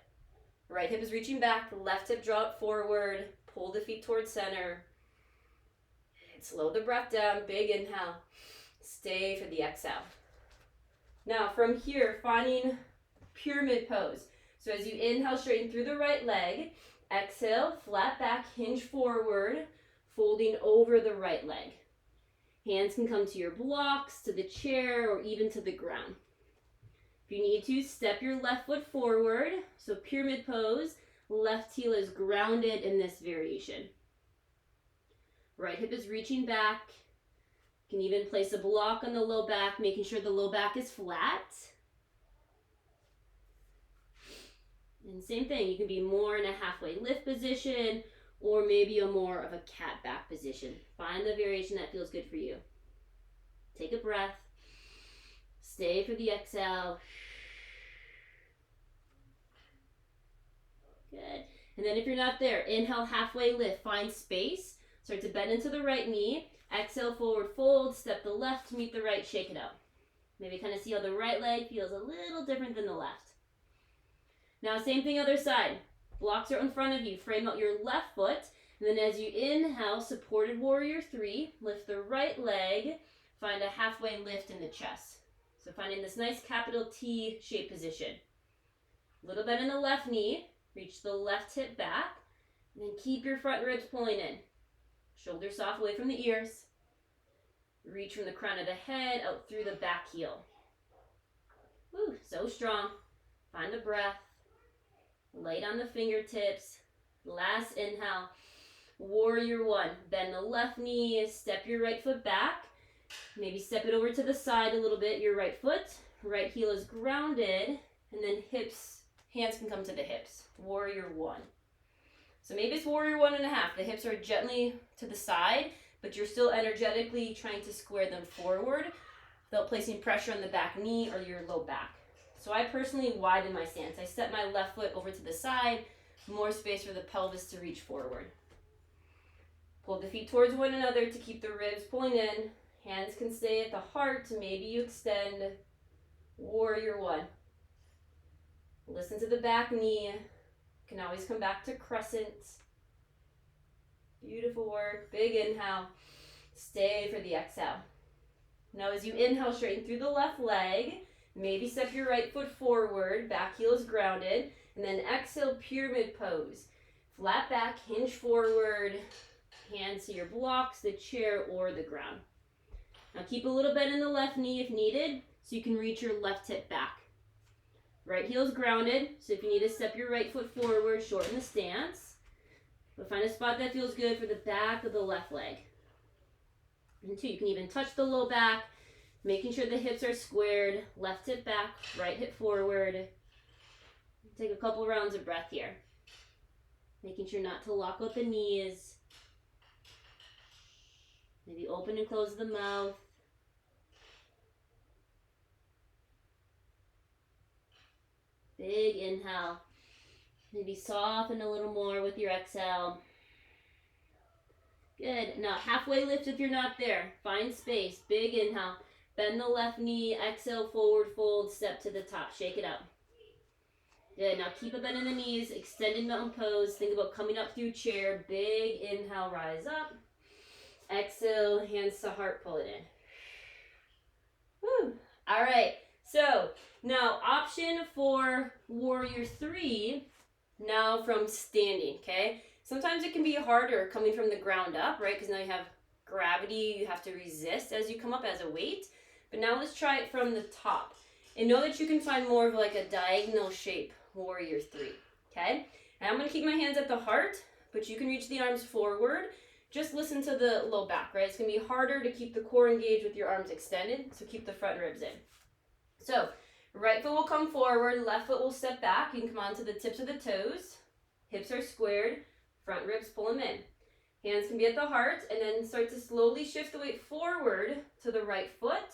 Right hip is reaching back, left hip drop forward, pull the feet towards center. And slow the breath down, big inhale. Stay for the exhale. Now from here, finding pyramid pose. So as you inhale, straighten through the right leg. Exhale, flat back, hinge forward, folding over the right leg. Hands can come to your blocks, to the chair, or even to the ground. If you need to, step your left foot forward. So pyramid pose, left heel is grounded in this variation. Right hip is reaching back. You can even place a block on the low back, making sure the low back is flat. And same thing, you can be more in a halfway lift position or maybe a more of a cat back position. Find the variation that feels good for you. Take a breath. Stay for the exhale. Good. And then if you're not there, inhale, halfway lift. Find space. Start to bend into the right knee. Exhale, forward fold. Step the left to meet the right. Shake it out. Maybe kind of see how the right leg feels a little different than the left. Now, same thing other side. Blocks are in front of you. Frame out your left foot. And then as you inhale, supported warrior 3. Lift the right leg. Find a halfway lift in the chest. So finding this nice capital T shape position. A little bend in the left knee. Reach the left hip back. And then keep your front ribs pulling in. Shoulders soft away from the ears. Reach from the crown of the head out through the back heel. Woo, so strong. Find the breath. Light on the fingertips. Last inhale. Warrior 1. Bend the left knee. Step your right foot back. Maybe step it over to the side a little bit. Your right foot. Right heel is grounded. And then hips, hands can come to the hips. Warrior 1. So maybe it's warrior 1.5. The hips are gently to the side, but you're still energetically trying to square them forward without placing pressure on the back knee or your low back. So I personally widen my stance. I step my left foot over to the side, more space for the pelvis to reach forward. Pull the feet towards one another to keep the ribs pulling in. Hands can stay at the heart. Maybe you extend. Warrior 1. Listen to the back knee. You can always come back to crescent. Beautiful work. Big inhale. Stay for the exhale. Now as you inhale, straighten through the left leg. Maybe step your right foot forward. Back heel is grounded. And then exhale, pyramid pose. Flat back, hinge forward. Hands to your blocks, the chair, or the ground. Now keep a little bend in the left knee if needed, so you can reach your left hip back. Right heel is grounded, so if you need to step your right foot forward, shorten the stance. But find a spot that feels good for the back of the left leg. And 2, you can even touch the low back, making sure the hips are squared. Left hip back, right hip forward. Take a couple rounds of breath here. Making sure not to lock out the knees. Maybe open and close the mouth. Big inhale. Maybe soften a little more with your exhale. Good. Now halfway lift if you're not there. Find space. Big inhale. Bend the left knee. Exhale, forward fold. Step to the top. Shake it out. Good. Now keep a bend in the knees. Extended mountain pose. Think about coming up through chair. Big inhale. Rise up. Exhale. Hands to heart. Pull it in. Woo. All right. So now option for warrior 3. Now from standing. Okay. Sometimes it can be harder coming from the ground up, right? Because now you have gravity. You have to resist as you come up as a weight. But now let's try it from the top. And know that you can find more of like a diagonal shape warrior 3. Okay. And I'm going to keep my hands at the heart, but you can reach the arms forward. Just listen to the low back, right? It's going to be harder to keep the core engaged with your arms extended, so keep the front ribs in. So, right foot will come forward, left foot will step back. You can come onto the tips of the toes. Hips are squared, front ribs pull them in. Hands can be at the heart, and then start to slowly shift the weight forward to the right foot,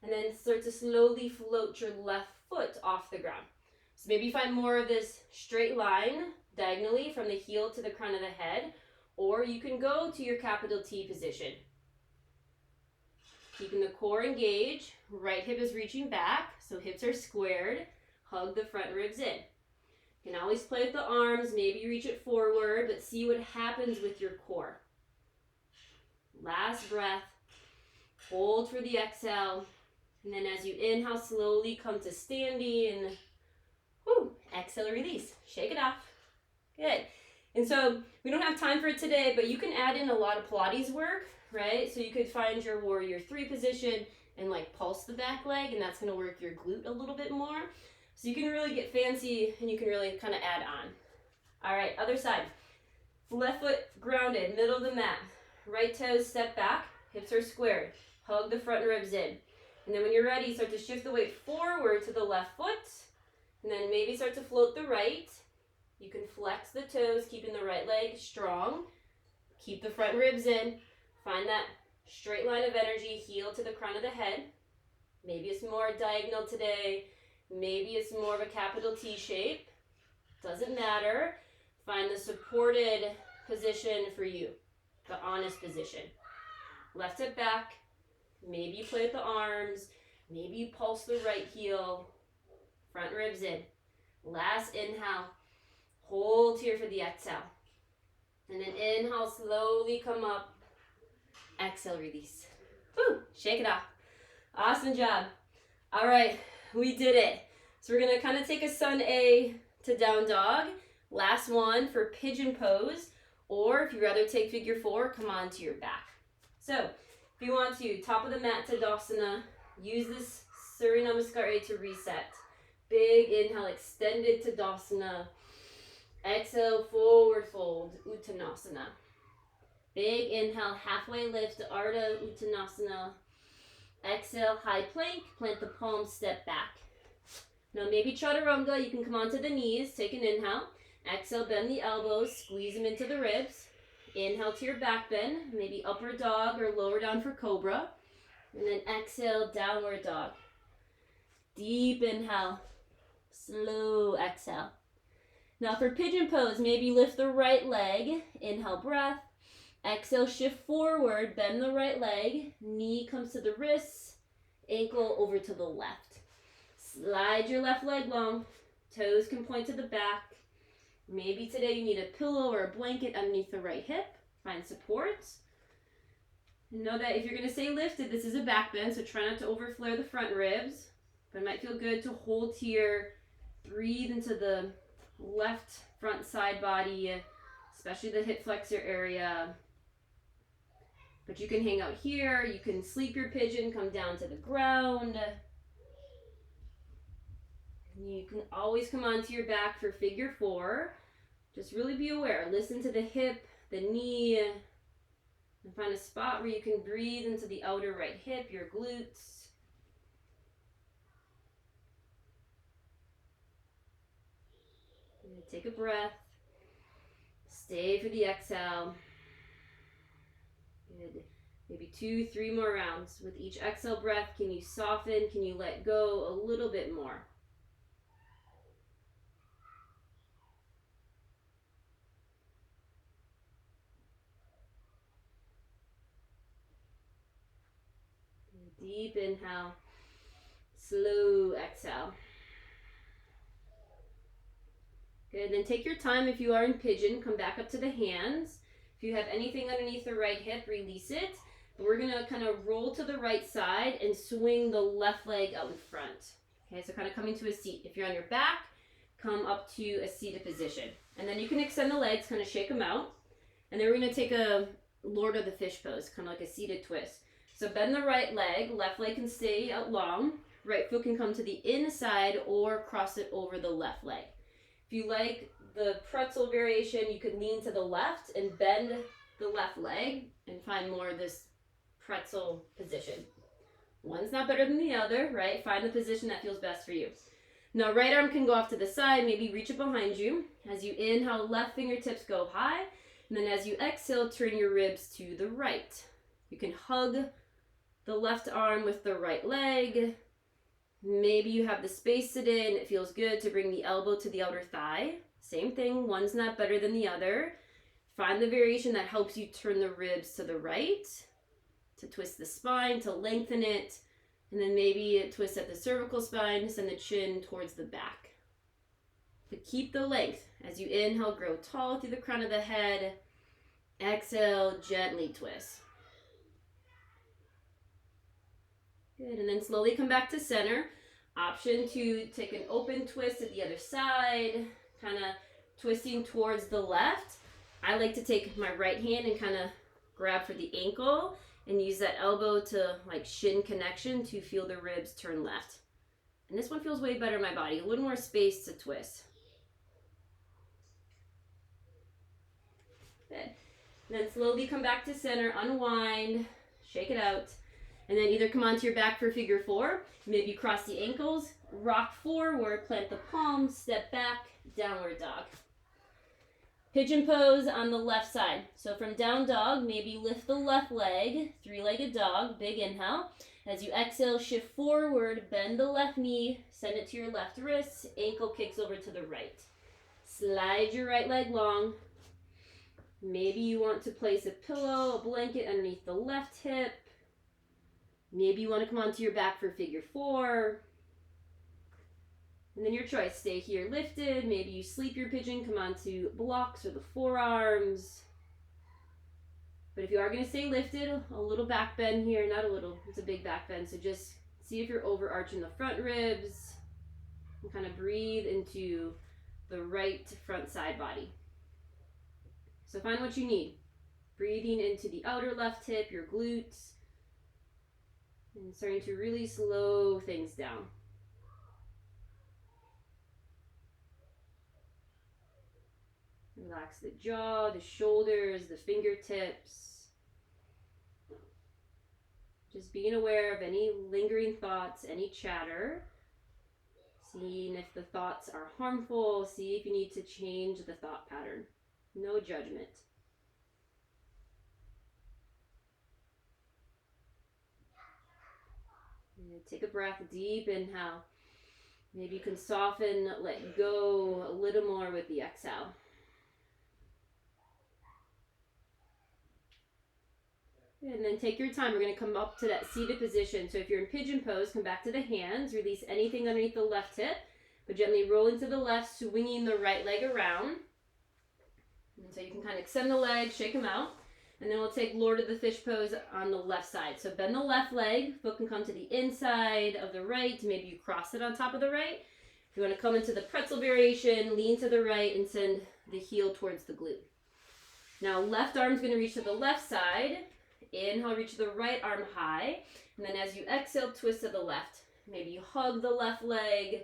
and then start to slowly float your left foot off the ground. So maybe find more of this straight line diagonally from the heel to the crown of the head, or you can go to your capital T position. Keeping the core engaged, right hip is reaching back, so hips are squared, hug the front ribs in. You can always play with the arms, maybe reach it forward, but see what happens with your core. Last breath, hold for the exhale, and then as you inhale, slowly come to standing. Whew, exhale, release, shake it off. Good. And so we don't have time for it today, but you can add in a lot of Pilates work, right? So you could find your warrior 3 position and like pulse the back leg, and that's gonna work your glute a little bit more. So you can really get fancy and you can really kind of add on. All right, other side. Left foot grounded, middle of the mat. Right toes step back, hips are squared. Hug the front ribs in. And then when you're ready, start to shift the weight forward to the left foot. And then maybe start to float the right. You can flex the toes, keeping the right leg strong. Keep the front ribs in. Find that straight line of energy, heel to the crown of the head. Maybe it's more diagonal today. Maybe it's more of a capital T shape. Doesn't matter. Find the supported position for you, the honest position. Left hip back. Maybe you play with the arms. Maybe you pulse the right heel. Front ribs in. Last inhale. Hold here for the exhale. And then inhale, slowly come up. Exhale, release. Woo, shake it off. Awesome job. All right, we did it. So we're gonna kind of take a sun A to down dog. Last one for pigeon pose, or if you'd rather take figure 4, come on to your back. So if you want to, top of the mat Tadasana, use this Surya Namaskar to reset. Big inhale, extended Tadasana. Exhale, forward fold, Uttanasana. Big inhale, halfway lift, Ardha Uttanasana. Exhale, high plank, plant the palms, step back. Now maybe Chaturanga, you can come onto the knees, take an inhale. Exhale, bend the elbows, squeeze them into the ribs. Inhale to your back bend, maybe upward dog or lower down for cobra. And then exhale, downward dog. Deep inhale, slow exhale. Now for pigeon pose, maybe lift the right leg, inhale breath. Exhale, shift forward, bend the right leg, knee comes to the wrists, ankle over to the left. Slide your left leg long, toes can point to the back. Maybe today you need a pillow or a blanket underneath the right hip. Find support. Know that if you're going to stay lifted, this is a back bend, so try not to overflare the front ribs. But it might feel good to hold here, breathe into the left front side body, especially the hip flexor area. But you can hang out here, you can sleep your pigeon, come down to the ground. You can always come onto your back for figure 4. Just really be aware. Listen to the hip, the knee, and find a spot where you can breathe into the outer right hip, your glutes. Take a breath. Stay for the exhale. Good. Maybe 2, 3 more rounds. With each exhale breath, can you soften? Can you let go a little bit more? Deep inhale, slow exhale. Good, then take your time. If you are in pigeon, come back up to the hands. If you have anything underneath the right hip, release it. But we're gonna kind of roll to the right side and swing the left leg out in front. Okay, so kind of coming to a seat. If you're on your back, come up to a seated position. And then you can extend the legs, kind of shake them out. And then we're gonna take a Lord of the Fish pose, kind of like a seated twist. So bend the right leg, left leg can stay out long. Right foot can come to the inside or cross it over the left leg. If you like the pretzel variation, you could lean to the left and bend the left leg and find more of this pretzel position. One's not better than the other, right? Find the position that feels best for you. Now right arm can go off to the side, maybe reach it behind you. As you inhale, left fingertips go high. And then as you exhale, turn your ribs to the right. You can hug the left arm with the right leg. Maybe you have the space sit in. It feels good to bring the elbow to the outer thigh. Same thing, one's not better than the other. Find the variation that helps you turn the ribs to the right, to twist the spine, to lengthen it, and then maybe twist at the cervical spine, send the chin towards the back. But keep the length. As you inhale, grow tall through the crown of the head. Exhale, gently twist. Good, and then slowly come back to center. Option to take an open twist at the other side, kind of twisting towards the left. I like to take my right hand and kind of grab for the ankle and use that elbow to like shin connection to feel the ribs turn left. And this one feels way better in my body, a little more space to twist. Good. And then slowly come back to center, unwind, shake it out. And then either come onto your back for figure four, maybe cross the ankles, rock forward, plant the palms, step back, downward dog. Pigeon pose on the left side. So from down dog, maybe lift the left leg, three-legged dog, big inhale. As you exhale, shift forward, bend the left knee, send it to your left wrist, ankle kicks over to the right. Slide your right leg long. Maybe you want to place a pillow, a blanket underneath the left hip. Maybe you want to come onto your back for figure four. And then your choice, stay here lifted. Maybe you sleep your pigeon, come onto blocks or the forearms. But if you are going to stay lifted, a little back bend here, not a little, it's a big back bend. So just see if you're overarching the front ribs and kind of breathe into the right front side body. So find what you need. Breathing into the outer left hip, your glutes, and starting to really slow things down. Relax the jaw, the shoulders, the fingertips. Just being aware of any lingering thoughts, any chatter. Seeing if the thoughts are harmful. See if you need to change the thought pattern. No judgment. And take a breath, deep inhale. Maybe you can soften, let go a little more with the exhale. And then take your time. We're going to come up to that seated position. So if you're in pigeon pose, come back to the hands. Release anything underneath the left hip, but gently roll into the left, swinging the right leg around. And so you can kind of extend the legs, shake them out. And then we'll take Lord of the Fish pose on the left side. So bend the left leg, foot can come to the inside of the right. Maybe you cross it on top of the right. If you want to come into the pretzel variation, lean to the right and send the heel towards the glute. Now left arm's going to reach to the left side. Inhale, reach the right arm high. And then as you exhale, twist to the left. Maybe you hug the left leg.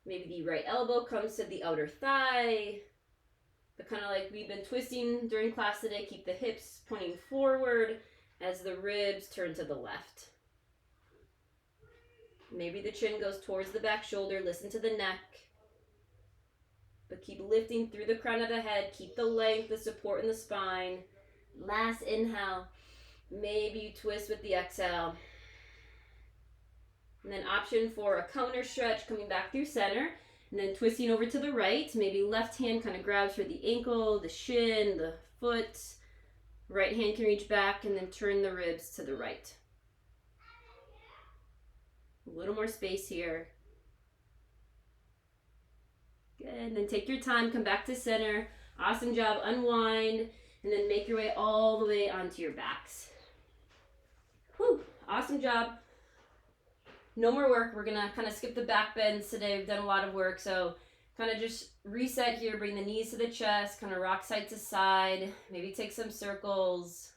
Maybe the right elbow comes to the outer thigh. But kind of like we've been twisting during class today, keep the hips pointing forward as the ribs turn to the left. Maybe the chin goes towards the back shoulder, listen to the neck. But keep lifting through the crown of the head, keep the length, the support in the spine. Last inhale, maybe you twist with the exhale. And then option for a counter stretch, coming back through center. And then twisting over to the right, maybe left hand kind of grabs for the ankle, the shin, the foot. Right hand can reach back and then turn the ribs to the right. A little more space here. Good, and then take your time, come back to center. Awesome job, unwind, and then make your way all the way onto your backs. Whew, awesome job. No more work. We're gonna kind of skip the back bends today. We've done a lot of work, so kind of just reset here. Bring the knees to the chest, kind of rock side to side. Maybe take some circles.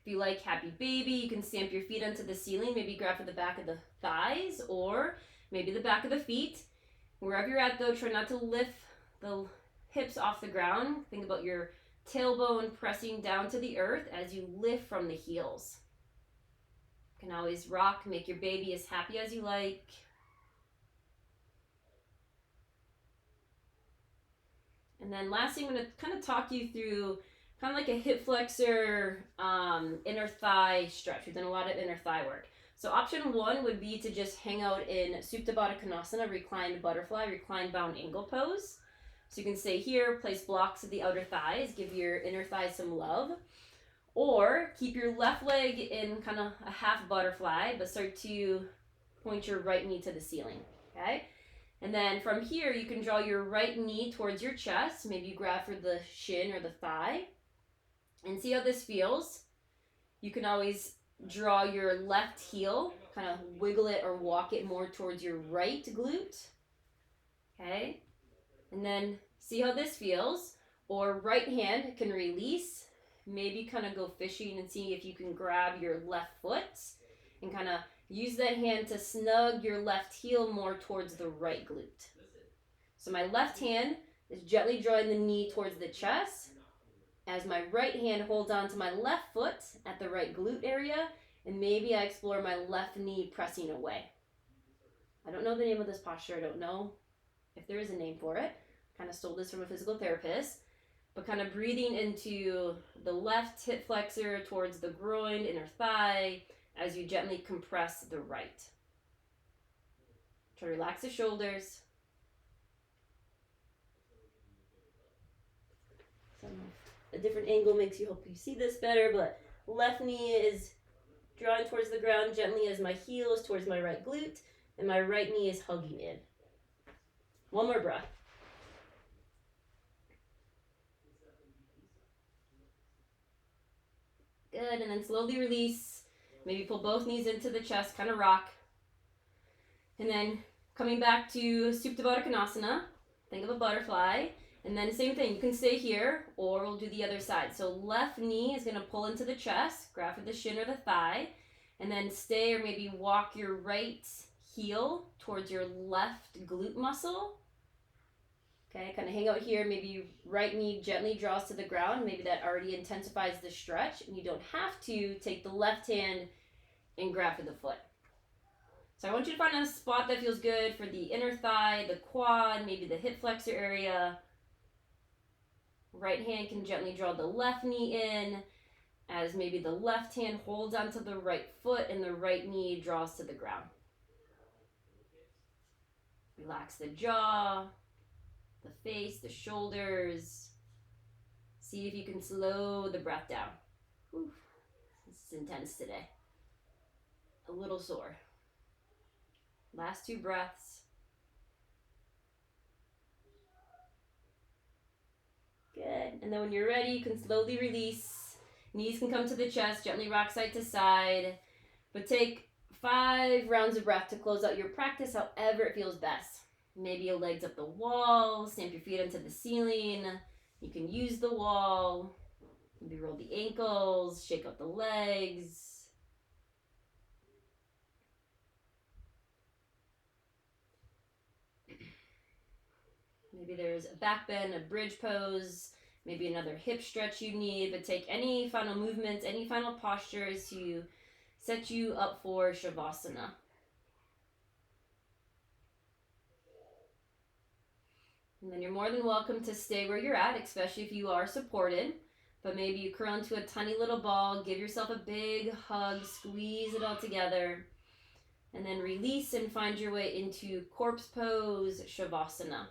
If you like happy baby, you can stamp your feet onto the ceiling. Maybe grab for the back of the thighs or maybe the back of the feet. Wherever you're at though, try not to lift the hips off the ground. Think about your tailbone pressing down to the earth as you lift from the heels. You can always rock, make your baby as happy as you like. And then lastly, I'm going to kind of talk you through kind of like a hip flexor, inner thigh stretch. We've done a lot of inner thigh work. So option 1 would be to just hang out in Supta Baddha Konasana, reclined butterfly, reclined bound angle pose. So you can stay here, place blocks of the outer thighs, give your inner thighs some love. Or keep your left leg in kind of a half butterfly, but start to point your right knee to the ceiling, okay? And then from here, you can draw your right knee towards your chest. Maybe you grab for the shin or the thigh. And see how this feels. You can always draw your left heel, kind of wiggle it or walk it more towards your right glute, okay? And then see how this feels. Or right hand can release. Maybe kind of go fishing and see if you can grab your left foot and kind of use that hand to snug your left heel more towards the right glute. So my left hand is gently drawing the knee towards the chest as my right hand holds on to my left foot at the right glute area, and maybe I explore my left knee pressing away. I don't know the name of this posture. I don't know if there is a name for it. Kind of stole this from a physical therapist. But kind of breathing into the left hip flexor towards the groin, inner thigh, as you gently compress the right. Try to relax the shoulders. So a different angle makes you hope you see this better, but left knee is drawing towards the ground gently as my heel is towards my right glute, and my right knee is hugging in. One more breath. Good, and then slowly release. Maybe pull both knees into the chest, kind of rock. And then coming back to Supta Baddha Konasana, think of a butterfly. And then same thing, you can stay here, or we'll do the other side. So left knee is gonna pull into the chest, grab for the shin or the thigh, and then stay or maybe walk your right heel towards your left glute muscle. Okay, kind of hang out here, maybe right knee gently draws to the ground. Maybe that already intensifies the stretch, and you don't have to take the left hand and grab for the foot. So I want you to find a spot that feels good for the inner thigh, the quad, maybe the hip flexor area. Right hand can gently draw the left knee in, as maybe the left hand holds onto the right foot and the right knee draws to the ground. Relax the jaw, the face, the shoulders. See if you can slow the breath down. Whew. This is intense today. A little sore. Last 2 breaths. Good. And then when you're ready, you can slowly release. Knees can come to the chest, gently rock side to side. But take 5 rounds of breath to close out your practice however it feels best. Maybe your legs up the wall, stamp your feet into the ceiling. You can use the wall. Maybe roll the ankles, shake out the legs. Maybe there's a back bend, a bridge pose, maybe another hip stretch you need, but take any final movements, any final postures to set you up for Shavasana. And then you're more than welcome to stay where you're at, especially if you are supported. But maybe you curl into a tiny little ball, give yourself a big hug, squeeze it all together, and then release and find your way into corpse pose, Shavasana.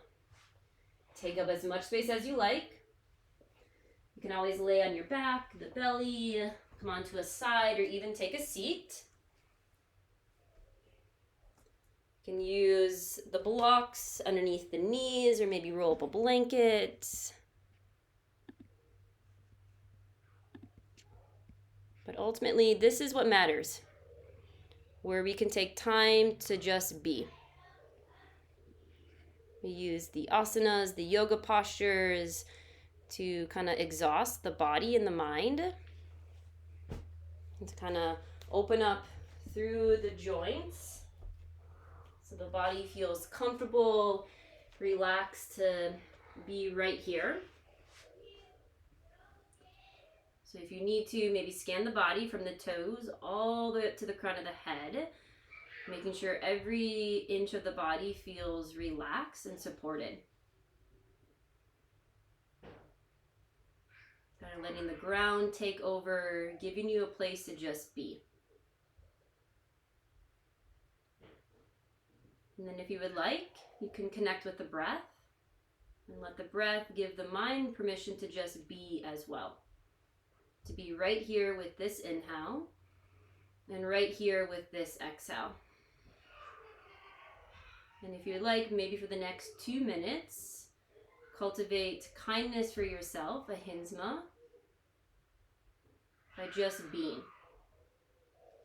Take up as much space as you like. You can always lay on your back, the belly, come onto a side, or even take a seat. You can use the blocks underneath the knees, or maybe roll up a blanket. But ultimately, this is what matters, where we can take time to just be. We use the asanas, the yoga postures to kind of exhaust the body and the mind, and to kind of open up through the joints so the body feels comfortable, relaxed to be right here. So if you need to, maybe scan the body from the toes all the way up to the crown of the head, making sure every inch of the body feels relaxed and supported. Kind You're letting the ground take over, giving you a place to just be. And then if you would like, you can connect with the breath and let the breath give the mind permission to just be as well. To be right here with this inhale and right here with this exhale. And if you'd like, maybe for the next 2 minutes, cultivate kindness for yourself, a hinsma, by just being.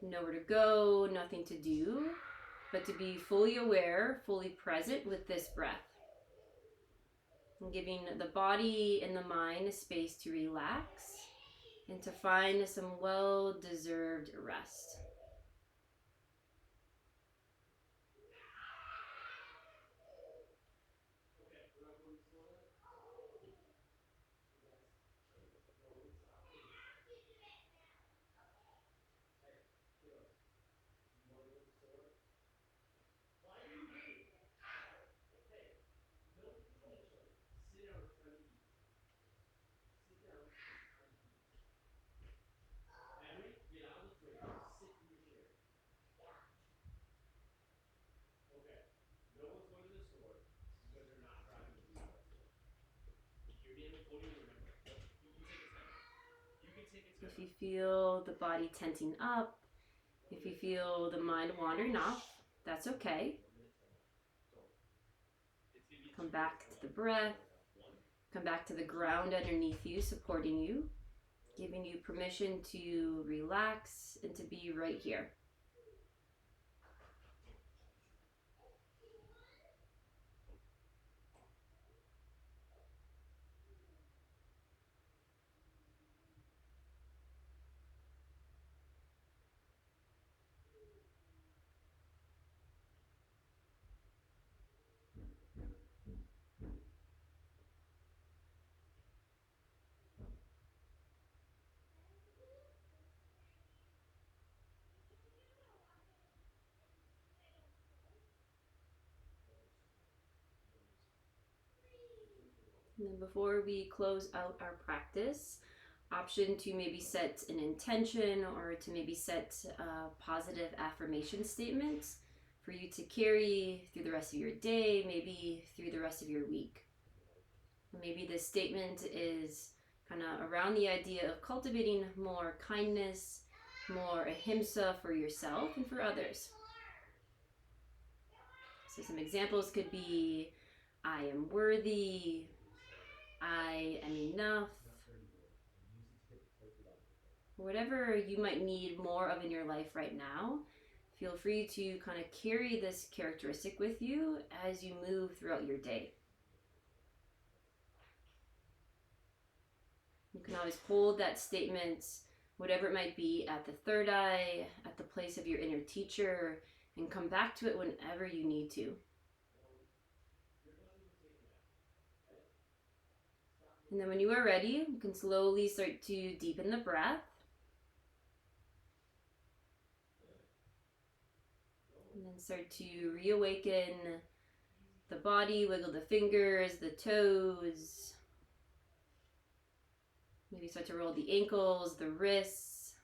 Nowhere to go, nothing to do, but to be fully aware, fully present with this breath. And giving the body and the mind a space to relax and to find some well-deserved rest. If you feel the body tensing up, if you feel the mind wandering off, that's okay. Come back to the breath. Come back to the ground underneath you, supporting you, giving you permission to relax and to be right here. And then before we close out our practice, option to maybe set an intention or to maybe set a positive affirmation statement for you to carry through the rest of your day, maybe through the rest of your week. Maybe this statement is kind of around the idea of cultivating more kindness, more ahimsa for yourself and for others. So some examples could be, I am worthy, I am enough. Whatever you might need more of in your life right now, feel free to kind of carry this characteristic with you as you move throughout your day. You can always hold that statement, whatever it might be, at the third eye, at the place of your inner teacher, and come back to it whenever you need to. And then when you are ready, you can slowly start to deepen the breath. And then start to reawaken the body, wiggle the fingers, the toes. Maybe start to roll the ankles, the wrists.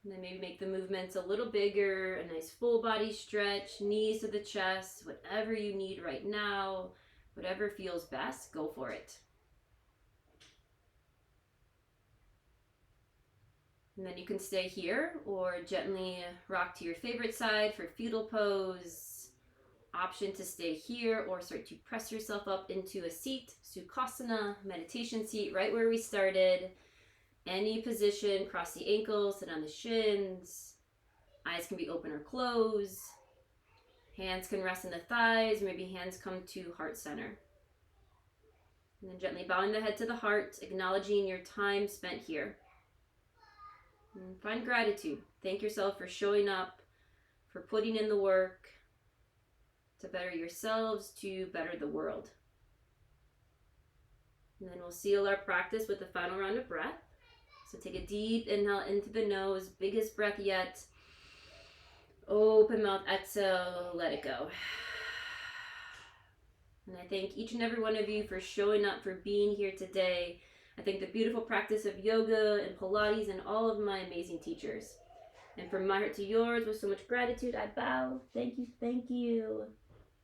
And then maybe make the movements a little bigger, a nice full body stretch, knees to the chest, whatever you need right now. Whatever feels best, go for it. And then you can stay here or gently rock to your favorite side for fetal pose. Option to stay here or start to press yourself up into a seat, Sukhasana, meditation seat, right where we started. Any position, cross the ankles, sit on the shins. Eyes can be open or closed. Hands can rest in the thighs, maybe hands come to heart center. And then gently bowing the head to the heart, acknowledging your time spent here. And find gratitude. Thank yourself for showing up, for putting in the work to better yourselves, to better the world. And then we'll seal our practice with the final round of breath. So take a deep inhale into the nose, biggest breath yet. Open mouth, exhale, let it go. And I thank each and every one of you for showing up, for being here today. I thank the beautiful practice of yoga and Pilates and all of my amazing teachers. And from my heart to yours, with so much gratitude, I bow. Thank you, thank you.